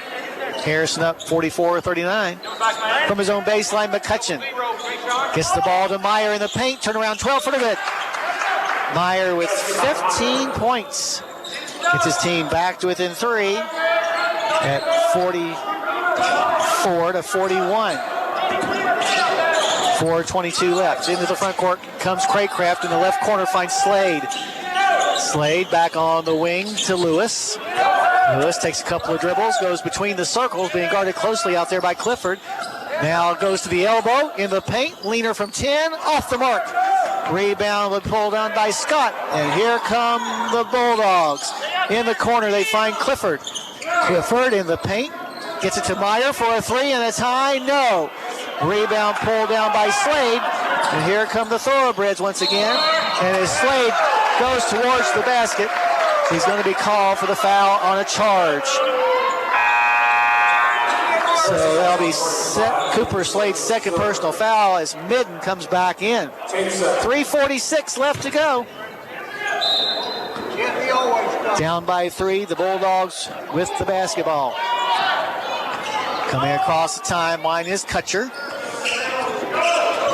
Harrison up 44-39. From his own baseline, McCutcheon gets the ball to Meyer in the paint. Turn around 12 for the good. Meyer with 15 points. Gets his team back to within 3 at 44-41. 4:22 left. Into the front court comes Craycraft in the left corner, finds Slade. Slade back on the wing to Lewis. Lewis takes a couple of dribbles, goes between the circles, being guarded closely out there by Clifford. Now goes to the elbow in the paint. Leaner from 10, off the mark. Rebound was pulled down by Scott. And here come the Bulldogs. In the corner, they find Clifford. Clifford in the paint. Gets it to Meyer for a 3 and a tie. No. Rebound pulled down by Slade. And here come the Thoroughbreds once again. And as Slade goes towards the basket, he's going to be called for the foul on a charge. So that'll be Cooper Slade's second personal foul as Midden comes back in. 3:46 left to go. Down by 3, the Bulldogs with the basketball. Coming across the timeline is Kutcher.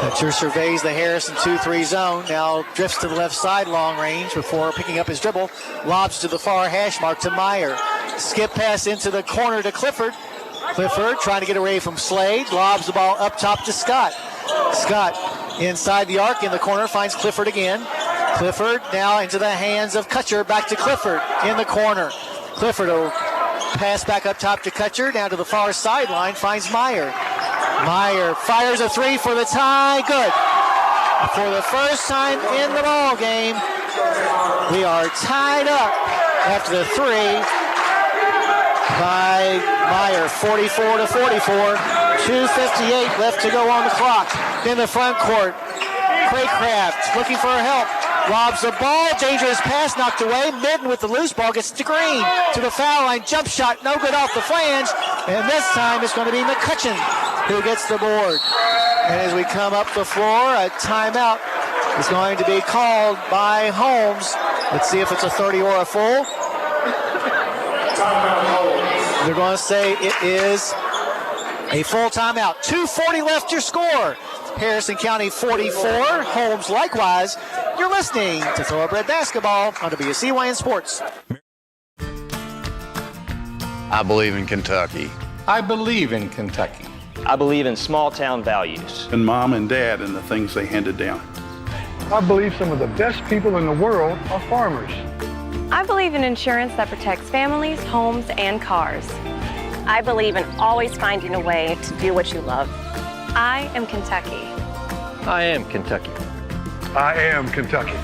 Kutcher surveys the Harrison 2-3 zone. Now drifts to the left side, long range, before picking up his dribble. Lobs to the far hash mark to Meyer. Skip pass into the corner to Clifford. Clifford trying to get away from Slade. Lobs the ball up top to Scott. Scott inside the arc in the corner, finds Clifford again. Clifford now into the hands of Kutcher. Back to Clifford in the corner. Clifford will pass back up top to Kutcher. Down to the far sideline, finds Meyer. Meyer fires a 3 for the tie. Good. For the first time in the ball game, we are tied up after the 3 by Meyer, 44-44. 2:58 left to go on the clock. In the front court, Craycraft looking for help. Lobs the ball, dangerous pass knocked away. Midden with the loose ball gets to Green. To the foul line, jump shot, no good off the flange. And this time it's going to be McCutcheon who gets the board. And as we come up the floor, a timeout is going to be called by Holmes. Let's see if it's a 30 or a full. They're going to say it is a full timeout. 2:40 left your score. Harrison County 44, Holmes likewise. You're listening to Thoroughbred Basketball on WCYN Sports. I believe in Kentucky. I believe in Kentucky. I believe in small town values. And mom and dad and the things they handed down. I believe some of the best people in the world are farmers. I believe in insurance that protects families, homes, and cars. I believe in always finding a way to do what you love. I am Kentucky. I am Kentucky. I am Kentucky.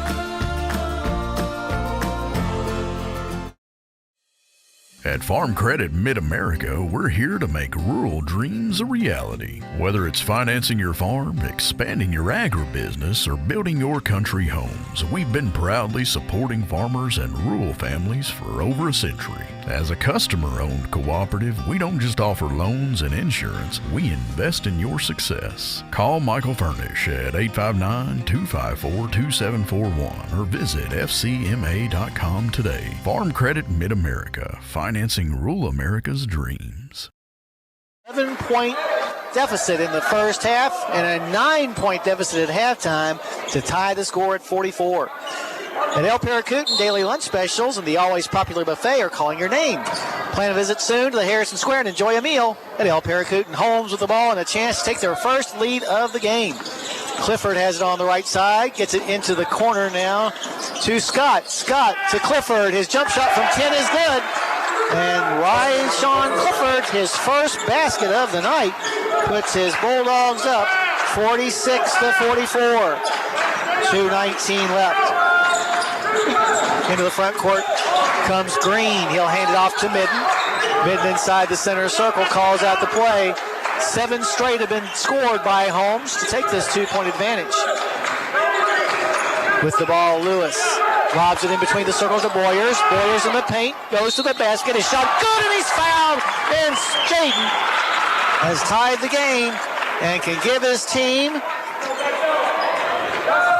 At Farm Credit Mid-America, we're here to make rural dreams a reality. Whether it's financing your farm, expanding your agribusiness, or building your country homes, we've been proudly supporting farmers and rural families for over a century. As a customer-owned cooperative, we don't just offer loans and insurance, we invest in your success. Call Michael Furnish at 859-254-2741 or visit fcma.com today. Farm Credit Mid-America, financing rural America's dreams. 7-point deficit in the first half and a 9-point deficit at halftime to tie the score at 44. At El Paracutan, daily lunch specials and the always popular buffet are calling your name. Plan a visit soon to the Harrison Square and enjoy a meal at El Paracutan. Holmes with the ball and a chance to take their first lead of the game. Clifford has it on the right side, gets it into the corner now to Scott. Scott to Clifford. His jump shot from 10 is good. And Ryan Clifford, his first basket of the night, puts his Bulldogs up 46-44. 2:19 left. Into the front court comes Green. He'll hand it off to Midden. Midden inside the center circle calls out the play. 7 straight have been scored by Holmes to take this 2-point advantage. With the ball, Lewis lobs it in between the circles of Boyers. Boyers in the paint, goes to the basket. His shot good, and he's fouled. And Jaden has tied the game and can give his team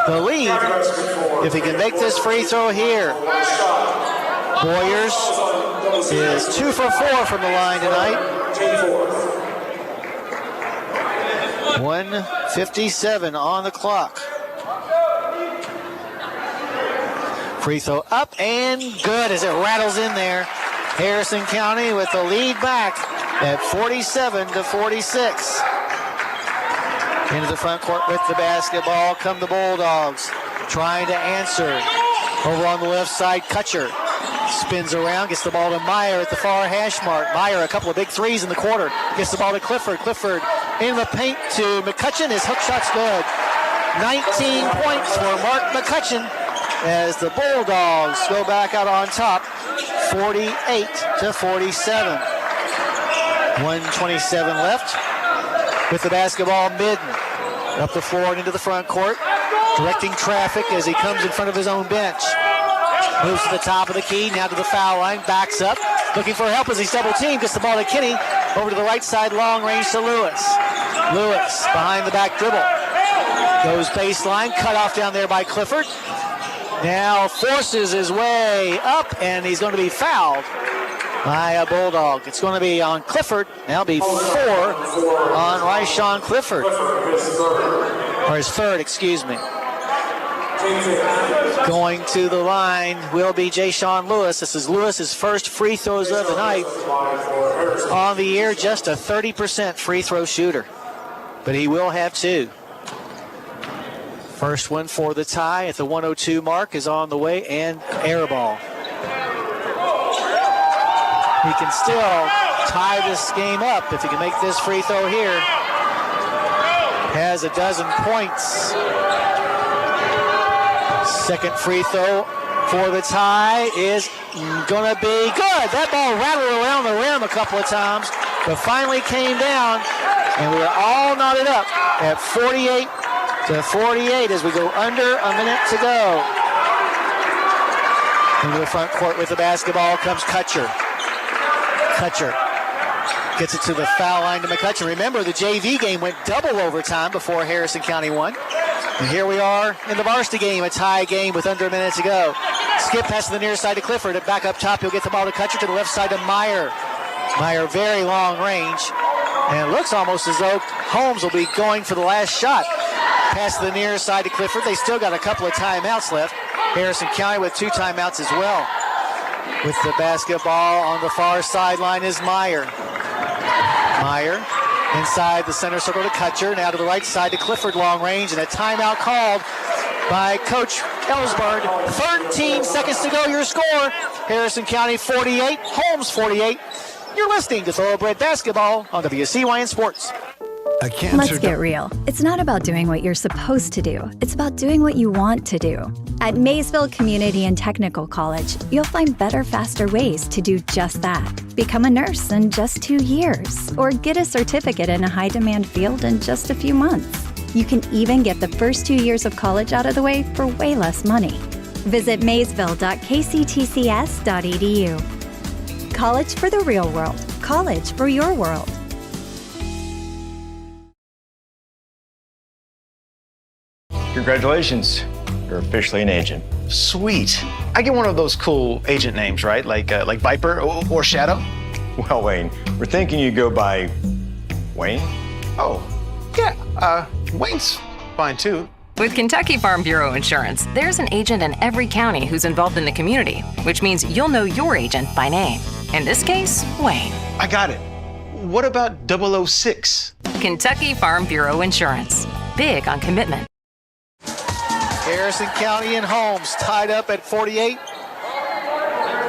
the lead if he can make this free throw here. Boyers is 2 for 4 from the line tonight. 1:57 on the clock. Free throw up and good as it rattles in there. Harrison County with the lead back at 47-46. Into the front court with the basketball come the Bulldogs. Trying to answer. Over on the left side, Kutcher spins around, gets the ball to Meyer at the far hash mark. Meyer, a couple of big threes in the quarter. Gets the ball to Clifford. Clifford in the paint to McCutcheon. His hook shot's good. 19 points for Mark McCutcheon as the Bulldogs go back out on top, 48-47. 1:27 left. With the basketball, Midden up the floor and into the front court, directing traffic as he comes in front of his own bench. Moves to the top of the key, now to the foul line, backs up, looking for help as he's double-teamed, gets the ball to Kinney, over to the right side, long range to Lewis. Lewis behind the back dribble. Goes baseline, cut off down there by Clifford. Now forces his way up, and he's going to be fouled by a Bulldog. It's going to be on Clifford. That'll be 4 on Ryshawn Clifford. Or his third, excuse me. Going to the line will be Ja'Shawn Lewis. This is Lewis's first free throws of the night. On the year, just a 30% free throw shooter. But he will have 2. First one for the tie at the 102 mark is on the way, and air ball. He can still tie this game up if he can make this free throw here. Has a dozen points. Second free throw for the tie is going to be good. That ball rattled around the rim a couple of times, but finally came down, and we are all knotted up at 48-48 as we go under a minute to go. Into the front court with the basketball comes Kutcher. Kutcher gets it to the foul line to McCutcheon. Remember, the JV game went double overtime before Harrison County won. And here we are in the varsity game, a tie game with under a minute to go. Skip pass to the near side to Clifford. Back up top, he'll get the ball to Kutcher, to the left side to Meyer. Meyer very long range. And it looks almost as though Holmes will be going for the last shot. Pass to the near side to Clifford. They still got a couple of timeouts left. Harrison County with 2 timeouts as well. With the basketball on the far sideline is Meyer. Meyer inside the center circle to Kutcher. Now to the right side to Clifford, long range, and a timeout called by Coach Ellsberg. 13 seconds to go, your score. Harrison County 48, Holmes 48. You're listening to Thoroughbred Basketball on WCYN Sports. Let's get real. It's not about doing what you're supposed to do. It's about doing what you want to do. At Maysville Community and Technical College, you'll find better, faster ways to do just that. Become a nurse in just 2 years, or get a certificate in a high-demand field in just a few months. You can even get the first 2 years of college out of the way for way less money. Visit maysville.kctcs.edu. College for the real world. College for your world. Congratulations. You're officially an agent. Sweet. I get one of those cool agent names, right? Like Viper or Shadow? Well, Wayne, we're thinking you go by Wayne? Oh, yeah. Wayne's fine, too. With Kentucky Farm Bureau Insurance, there's an agent in every county who's involved in the community, which means you'll know your agent by name. In this case, Wayne. I got it. What about 006? Kentucky Farm Bureau Insurance. Big on commitment. Harrison County and Holmes tied up at 48.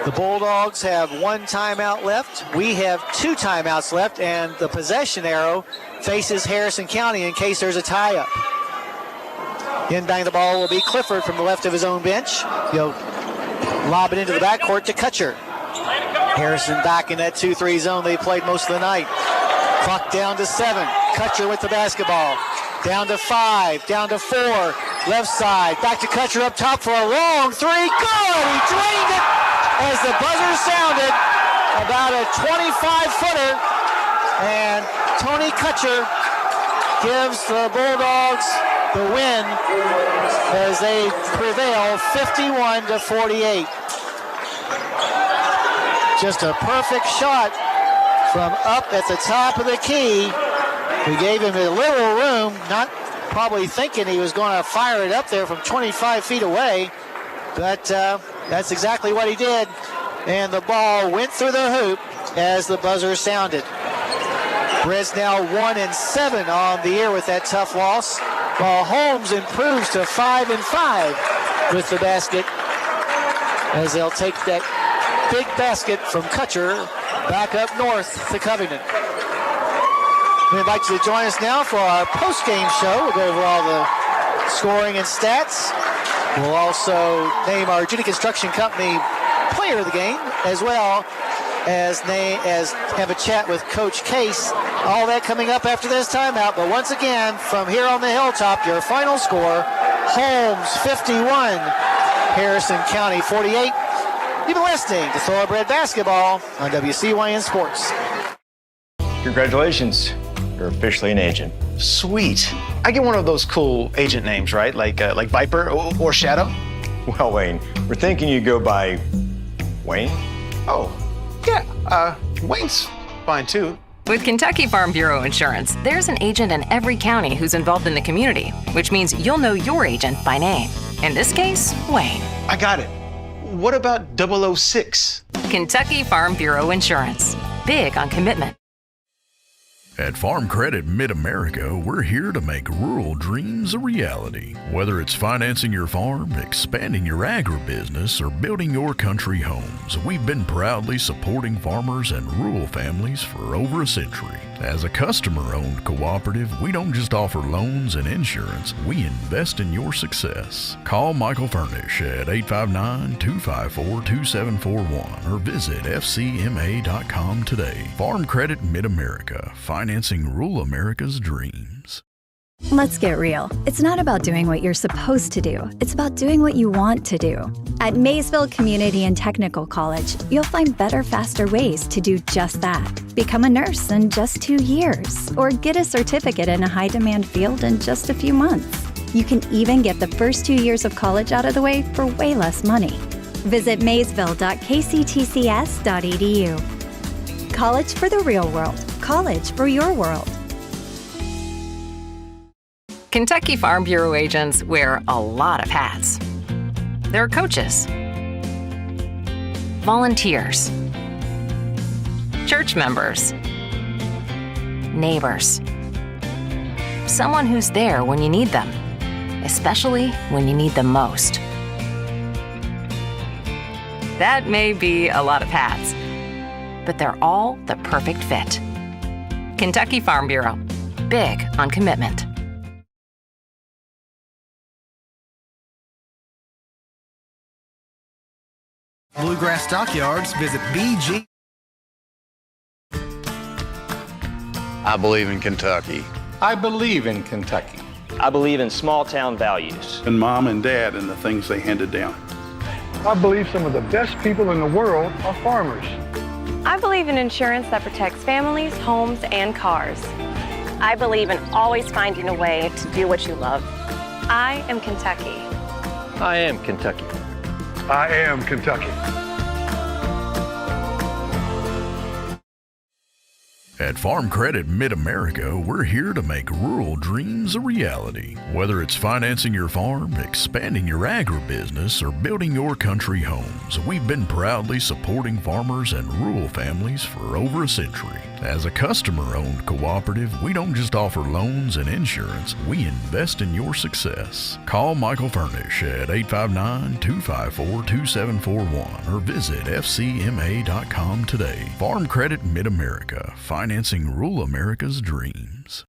The Bulldogs have 1 timeout left. We have 2 timeouts left, and the possession arrow faces Harrison County in case there's a tie-up. Inbounding the ball will be Clifford from the left of his own bench. He'll Lob it into the backcourt to Kutcher. Harrison back in that 2-3 zone they played most of the night. Clock down to 7. Kutcher with the basketball. Down to 5, down to 4. Left side, back to Kutcher up top for a long 3. Good! He drained it as the buzzer sounded. About a 25-footer. And Tony Kutcher gives the Bulldogs the win as they prevail 51-48. Just a perfect shot from up at the top of the key. We gave him a little room, not probably thinking he was going to fire it up there from 25 feet away, but that's exactly what he did. And the ball went through the hoop as the buzzer sounded. Reds now 1-7 on the year with that tough loss, while Holmes improves to 5-5 with the basket as they'll take that big basket from Kutcher back up north to Covington. We invite you to join us now for our post-game show. We'll go over all the scoring and stats. We'll also name our Judy Construction Company player of the game, as well as have a chat with Coach Case. All that coming up after this timeout. But once again, from here on the hilltop, your final score, Holmes 51, Harrison County 48. You've been listening to Thoroughbred Basketball on WCYN Sports. Congratulations. You're officially an agent. Sweet. I get one of those cool agent names, right? Like Viper or Shadow? Well, Wayne, we're thinking you go by Wayne? Oh, yeah. Wayne's fine, too. With Kentucky Farm Bureau Insurance, there's an agent in every county who's involved in the community, which means you'll know your agent by name. In this case, Wayne. I got it. What about 006? Kentucky Farm Bureau Insurance. Big on commitment. At Farm Credit Mid-America, we're here to make rural dreams a reality. Whether it's financing your farm, expanding your agribusiness, or building your country homes, we've been proudly supporting farmers and rural families for over a century. As a customer-owned cooperative, we don't just offer loans and insurance, we invest in your success. Call Michael Furnish at 859-254-2741 or visit fcma.com today. Farm Credit Mid-America, financing rural America's dreams. Let's get real. It's not about doing what you're supposed to do. It's about doing what you want to do. At Maysville Community and Technical College, you'll find better, faster ways to do just that. Become a nurse in just 2 years, or get a certificate in a high-demand field in just a few months. You can even get the first 2 years of college out of the way for way less money. Visit maysville.kctcs.edu. College for the real world. College for your world. Kentucky Farm Bureau agents wear a lot of hats. They're coaches, volunteers, church members, neighbors, someone who's there when you need them, especially when you need them most. That may be a lot of hats, but they're all the perfect fit. Kentucky Farm Bureau, big on commitment. Bluegrass Stockyards, visit BG. I believe in Kentucky. I believe in Kentucky. I believe in small town values. And Mom and Dad and the things they handed down. I believe some of the best people in the world are farmers. I believe in insurance that protects families, homes, and cars. I believe in always finding a way to do what you love. I am Kentucky. I am Kentucky. I am Kentucky. At Farm Credit Mid-America, we're here to make rural dreams a reality. Whether it's financing your farm, expanding your agribusiness, or building your country homes, we've been proudly supporting farmers and rural families for over a century. As a customer-owned cooperative, we don't just offer loans and insurance, we invest in your success. Call Michael Furnish at 859-254-2741 or visit fcma.com today. Farm Credit Mid-America, financing rural America's dreams.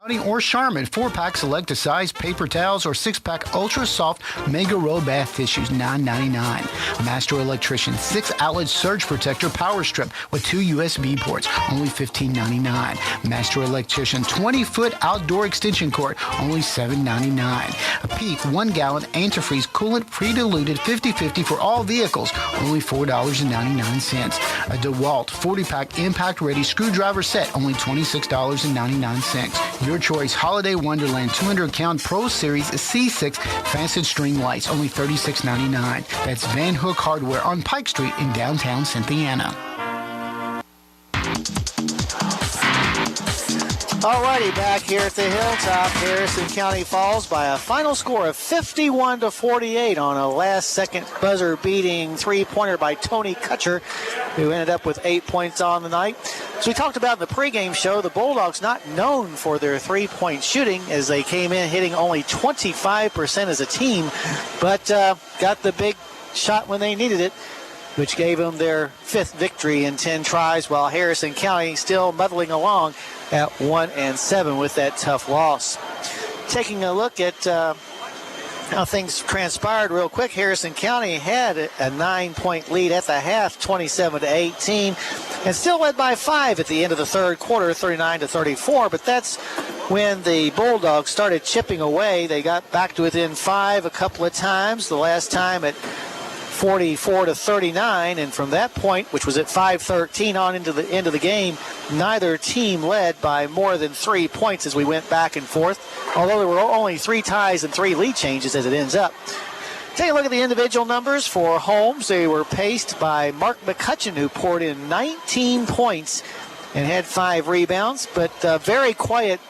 Or Charmin 4-pack select a size paper towels or 6-pack ultra soft mega roll bath tissues, $9.99. Master Electrician 6-outlet surge protector power strip with 2 USB ports, only $15.99. Master Electrician 20-foot outdoor extension cord, only $7.99. A Peak 1-gallon antifreeze coolant pre-diluted 50/50 for all vehicles, only $4.99. A DeWalt 40-pack impact ready screwdriver set, only $26.99. Your choice Holiday Wonderland 200-count Pro Series C6 faceted string lights, only $36.99. That's Van Hook Hardware on Pike Street in downtown Cynthiana. Alrighty, back here at the Hilltop, Harrison County falls by a final score of 51-48 on a last-second buzzer-beating three-pointer by Tony Kutcher, who ended up with 8 points on the night. So we talked about in the pregame show, the Bulldogs not known for their three-point shooting, as they came in hitting only 25% as a team, but got the big shot when they needed it, which gave them their 5th victory in 10 tries, while Harrison County still muddling along at 1-7 with that tough loss. Taking a look at how things transpired real quick, Harrison County had a 9-point lead at the half, 27-18, and still led by 5 at the end of the third quarter, 39-34, but that's when the Bulldogs started chipping away. They got back to within 5 a couple of times, the last time at 44-39, and from that point, which was at 5:13 on into the end of the game, neither team led by more than 3 points as we went back and forth, although there were only 3 ties and 3 lead changes as it ends up. Take a look at the individual numbers for Holmes. They were paced by Mark McCutcheon, who poured in 19 points and had 5 rebounds, but very quiet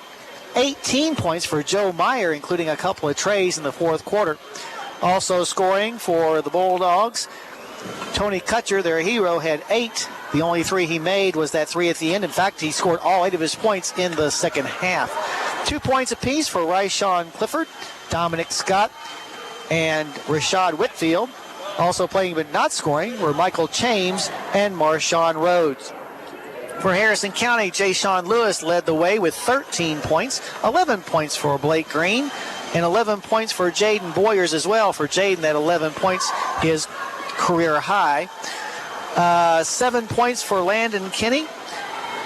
18 points for Joe Meyer, including a couple of trays in the fourth quarter. Also scoring for the Bulldogs, Tony Kutcher, their hero, had 8. The only 3 he made was that 3 at the end. In fact, he scored all 8 of his points in the second half. 2 points apiece for Ryshawn Clifford, Dominic Scott, and Rashad Whitfield. Also playing but not scoring were Michael James and Marshawn Rhodes. For Harrison County, Jay-Sean Lewis led the way with 13 points, 11 points for Blake Green, and 11 points for Jaden Boyers as well. For Jaden, that 11 points, his career high. 7 points for Landon Kinney,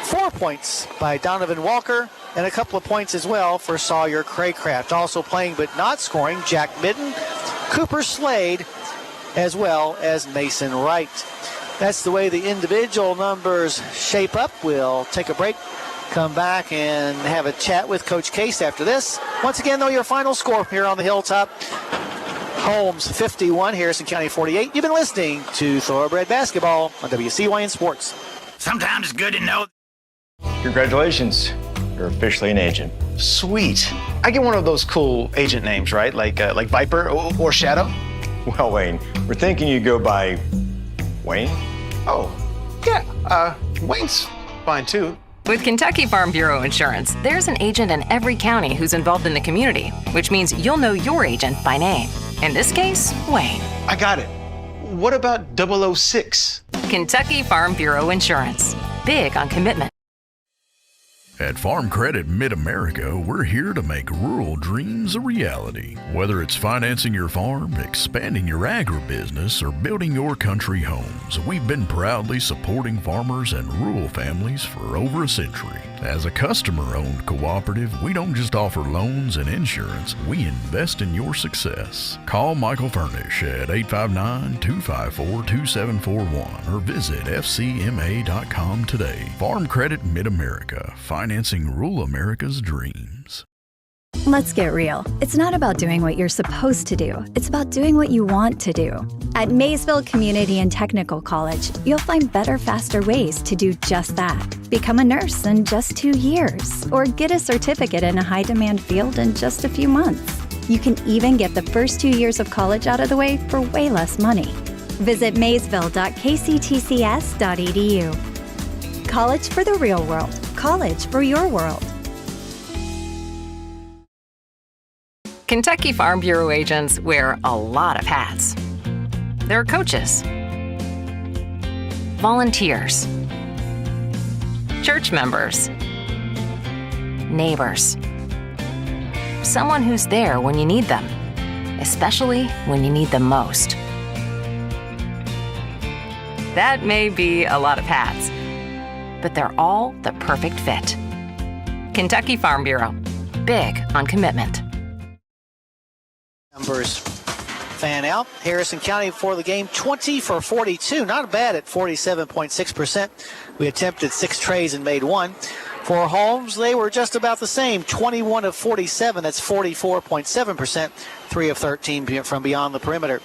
4 points by Donovan Walker, and a couple of points as well for Sawyer Craycraft. Also playing but not scoring, Jack Midden, Cooper Slade, as well as Mason Wright. That's the way the individual numbers shape up. We'll take a break, come back and have a chat with Coach Case after this. Once again, though, your final score here on the Hilltop, Holmes 51, Harrison County 48. You've been listening to Thoroughbred Basketball on WCYN Sports. Sometimes it's good to know. Congratulations. You're officially an agent. Sweet. I get one of those cool agent names, right? Like Viper or Shadow? Well, Wayne, we're thinking you go by Wayne? Oh, yeah. Wayne's fine, too. With Kentucky Farm Bureau Insurance, there's an agent in every county who's involved in the community, which means you'll know your agent by name. In this case, Wayne. I got it. What about 006? Kentucky Farm Bureau Insurance. Big on commitment. At Farm Credit Mid-America, we're here to make rural dreams a reality. Whether it's financing your farm, expanding your agribusiness, or building your country homes, we've been proudly supporting farmers and rural families for over a century. As a customer-owned cooperative, we don't just offer loans and insurance, we invest in your success. Call Michael Furnish at 859-254-2741 or visit fcma.com today. Farm Credit Mid-America, financing rural America's dreams. Let's get real. It's not about doing what you're supposed to do. It's about doing what you want to do. At Maysville Community and Technical College, you'll find better, faster ways to do just that. Become a nurse in just 2 years, or get a certificate in a high-demand field in just a few months. You can even get the first 2 years of college out of the way for way less money. Visit maysville.kctcs.edu. College for the real world. College for your world. Kentucky Farm Bureau agents wear a lot of hats. They're coaches, volunteers, church members, neighbors, someone who's there when you need them, especially when you need them most. That may be a lot of hats, but they're all the perfect fit. Kentucky Farm Bureau. Big on commitment. Numbers fan out. Harrison County for the game, 20 for 42. Not bad at 47.6%. We attempted 6 trays and made 1. For Holmes, they were just about the same, 21 of 47. That's 44.7%. 3 of 13 from beyond the perimeter.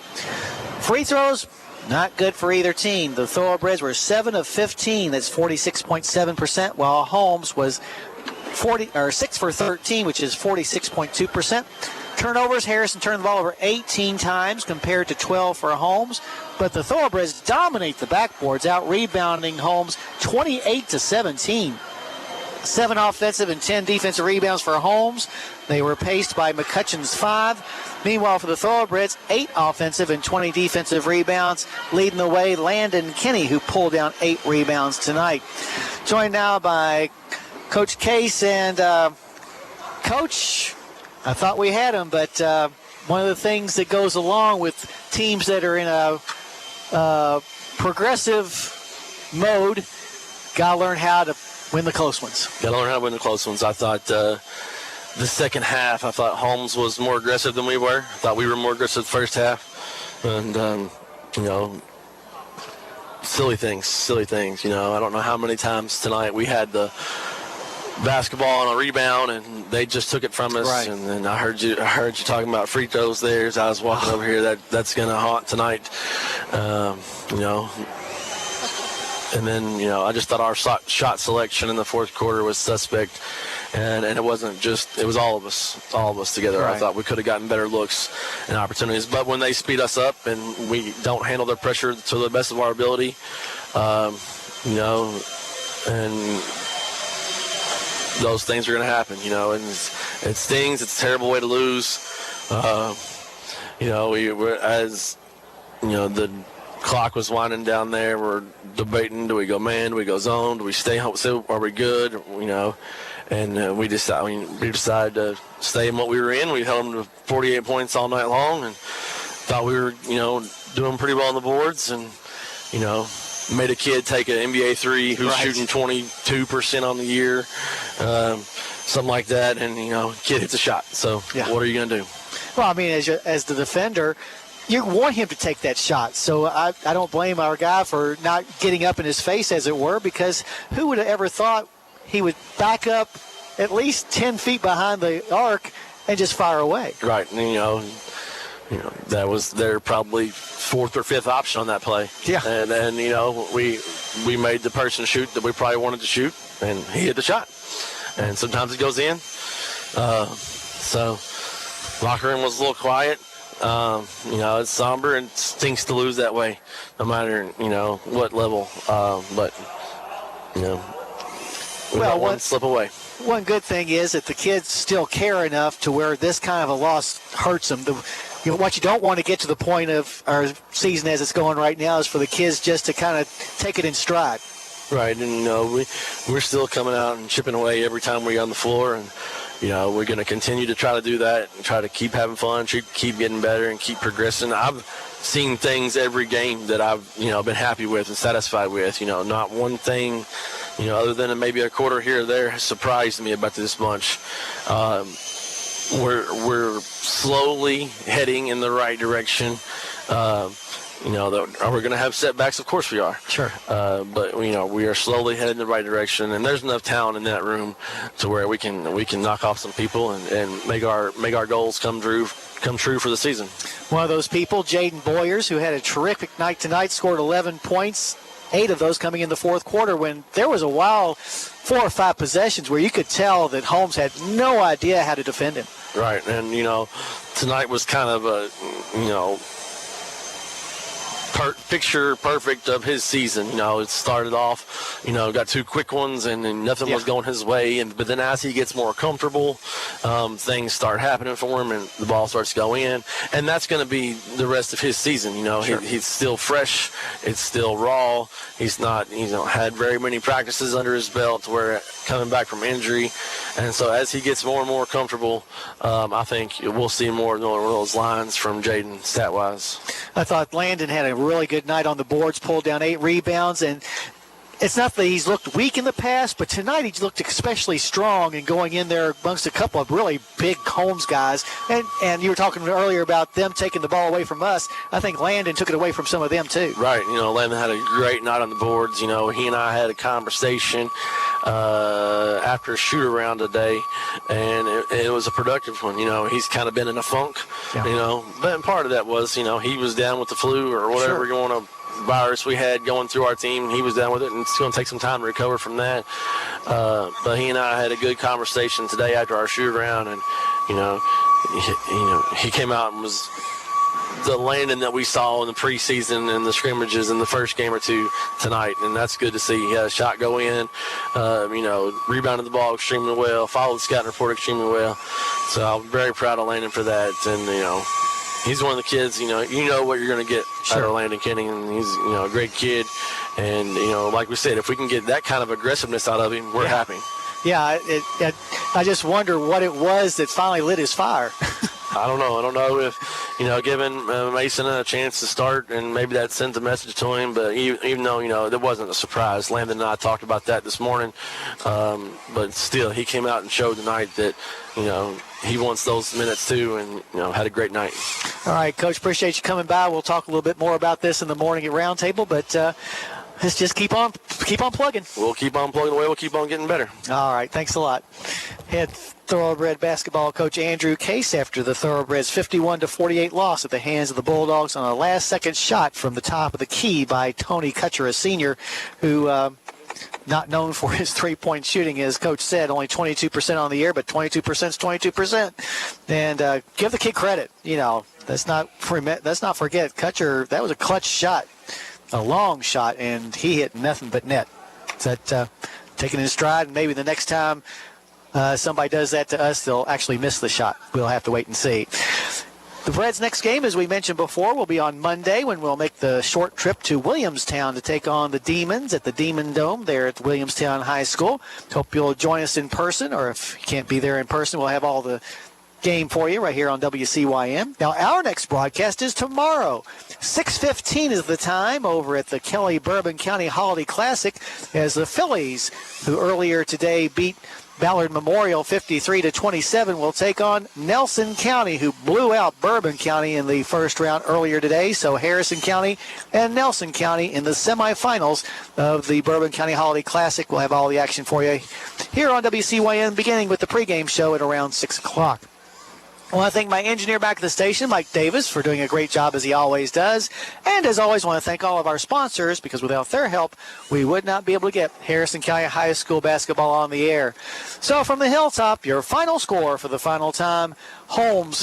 Free throws, not good for either team. The Thoroughbreds were 7 of 15. That's 46.7%, while Holmes was 6 for 13, which is 46.2%. Turnovers, Harrison turned the ball over 18 times compared to 12 for Holmes, but the Thoroughbreds dominate the backboards, out-rebounding Holmes 28-17. 7 offensive and 10 defensive rebounds for Holmes. They were paced by McCutcheon's 5. Meanwhile, for the Thoroughbreds, 8 offensive and 20 defensive rebounds. Leading the way, Landon Kinney, who pulled down 8 rebounds tonight. Joined now by Coach Case. And, Coach, I thought we had him, but one of the things that goes along with teams that are in a progressive mode, got to learn how to win the close ones. Got to learn how to win the close ones. I thought the second half, I thought Holmes was more aggressive than we were. I thought we were more aggressive the first half. And, silly things. I don't know how many times tonight we had the basketball on a rebound and they just took it from us. Right. And then I heard you talking about free throws there as I was walking over here. That's going to haunt tonight. And then, I just thought our shot selection in the fourth quarter was suspect. And it wasn't just, it was all of us together. Right. I thought we could have gotten better looks and opportunities. But when they speed us up and we don't handle their pressure to the best of our ability, and those things are going to happen, and it stings. It's a terrible way to lose. The clock was winding down there. We're debating, do we go man, do we go zone, do we stay home, so are we good, and we decided to stay in what we were in. We held them to 48 points all night long and thought we were, doing pretty well on the boards, and, made a kid take an NBA 3 who's shooting 22% on the year, something like that, and, kid hits a shot. So What are you going to do? Well, I mean, as the defender, you want him to take that shot. So I don't blame our guy for not getting up in his face, as it were, because who would have ever thought he would back up at least 10 feet behind the arc and just fire away? Right. And, that was their probably 4th or 5th option on that play. Yeah. And then, we made the person shoot that we probably wanted to shoot, and he hit the shot. And sometimes it goes in. So locker room was a little quiet. It's somber and stinks to lose that way, no matter, what level. One slip away. One good thing is that the kids still care enough to where this kind of a loss hurts them. What you don't want to get to the point of our season as it's going right now is for the kids just to kind of take it in stride. Right, and we're still coming out and chipping away every time we're on the floor, and we're going to continue to try to do that and try to keep having fun, keep getting better, and keep progressing. I've seen things every game that I've been happy with and satisfied with. Not one thing, other than maybe a quarter here or there, has surprised me about this bunch. We're slowly heading in the right direction. Are we going to have setbacks? Of course we are. Sure. But we are slowly heading in the right direction, and there's enough talent in that room to where we can knock off some people and make our goals come true for the season. One of those people, Jaden Boyers, who had a terrific night tonight, scored 11 points, 8 of those coming in the fourth quarter, when there was a while, 4 or 5 possessions where you could tell that Holmes had no idea how to defend him. Right, and tonight was kind of a picture perfect of his season. It started off, got 2 quick ones and nothing was going his way. But then as he gets more comfortable, things start happening for him and the ball starts to go in. And that's going to be the rest of his season. Sure. He's still fresh. It's still raw. He's not, had very many practices under his belt where coming back from injury. And so as he gets more and more comfortable, I think we'll see more of those lines from Jaden stat-wise. I thought Landon had a really good night on the boards, pulled down 8 rebounds, and it's not that he's looked weak in the past, but tonight he looked especially strong and going in there amongst a couple of really big Holmes guys. And you were talking earlier about them taking the ball away from us. I think Landon took it away from some of them too. Right. Landon had a great night on the boards. He and I had a conversation after a shoot-around today, and it was a productive one. He's kind of been in a funk, but part of that was, he was down with the flu or whatever virus we had going through our team. He was down with it, and it's going to take some time to recover from that. But he and I had a good conversation today after our shoot-around, and, he came out and was the Landon that we saw in the preseason and the scrimmages in the first game or two tonight, and that's good to see. He had a shot go in, rebounded the ball extremely well, followed the scouting report extremely well. So I'm very proud of Landon for that, and, he's one of the kids, you know what you're going to get out of Landon Kenning, and he's, a great kid. And, like we said, if we can get that kind of aggressiveness out of him, we're happy. Yeah, I just wonder what it was that finally lit his fire. I don't know if, giving Mason a chance to start, and maybe that sends a message to him. But even though, that wasn't a surprise. Landon and I talked about that this morning. But still, he came out and showed tonight that, he wants those minutes too, and, had a great night. All right, Coach, appreciate you coming by. We'll talk a little bit more about this in the morning at Roundtable, but let's just keep on plugging. We'll keep on plugging away. We'll keep on getting better. All right, thanks a lot. Head Thoroughbred basketball coach Andrew Case after the Thoroughbreds 51-48 loss at the hands of the Bulldogs on a last-second shot from the top of the key by Tony Kutcher, a senior, who not known for his three-point shooting, as Coach said, only 22% on the year, but 22% is 22%. And give the kid credit. Let's not forget Kutcher. That was a clutch shot, a long shot, and he hit nothing but net. That taking it in stride, and maybe the next time somebody does that to us, they'll actually miss the shot. We'll have to wait and see. The Reds' next game, as we mentioned before, will be on Monday when we'll make the short trip to Williamstown to take on the Demons at the Demon Dome there at Williamstown High School. Hope you'll join us in person, or if you can't be there in person, we'll have all the game for you right here on WCYM. Now, our next broadcast is tomorrow. 6:15 is the time over at the Kelly Bourbon County Holiday Classic as the Phillies, who earlier today beat Ballard Memorial 53-27, will take on Nelson County, who blew out Bourbon County in the first round earlier today. So Harrison County and Nelson County in the semifinals of the Bourbon County Holiday Classic. We'll have all the action for you here on WCYN, beginning with the pregame show at around 6 o'clock. I want to thank my engineer back at the station, Mike Davis, for doing a great job as he always does. And as always, I want to thank all of our sponsors, because without their help, we would not be able to get Harrison County High School basketball on the air. So from the hilltop, your final score for the final time, Holmes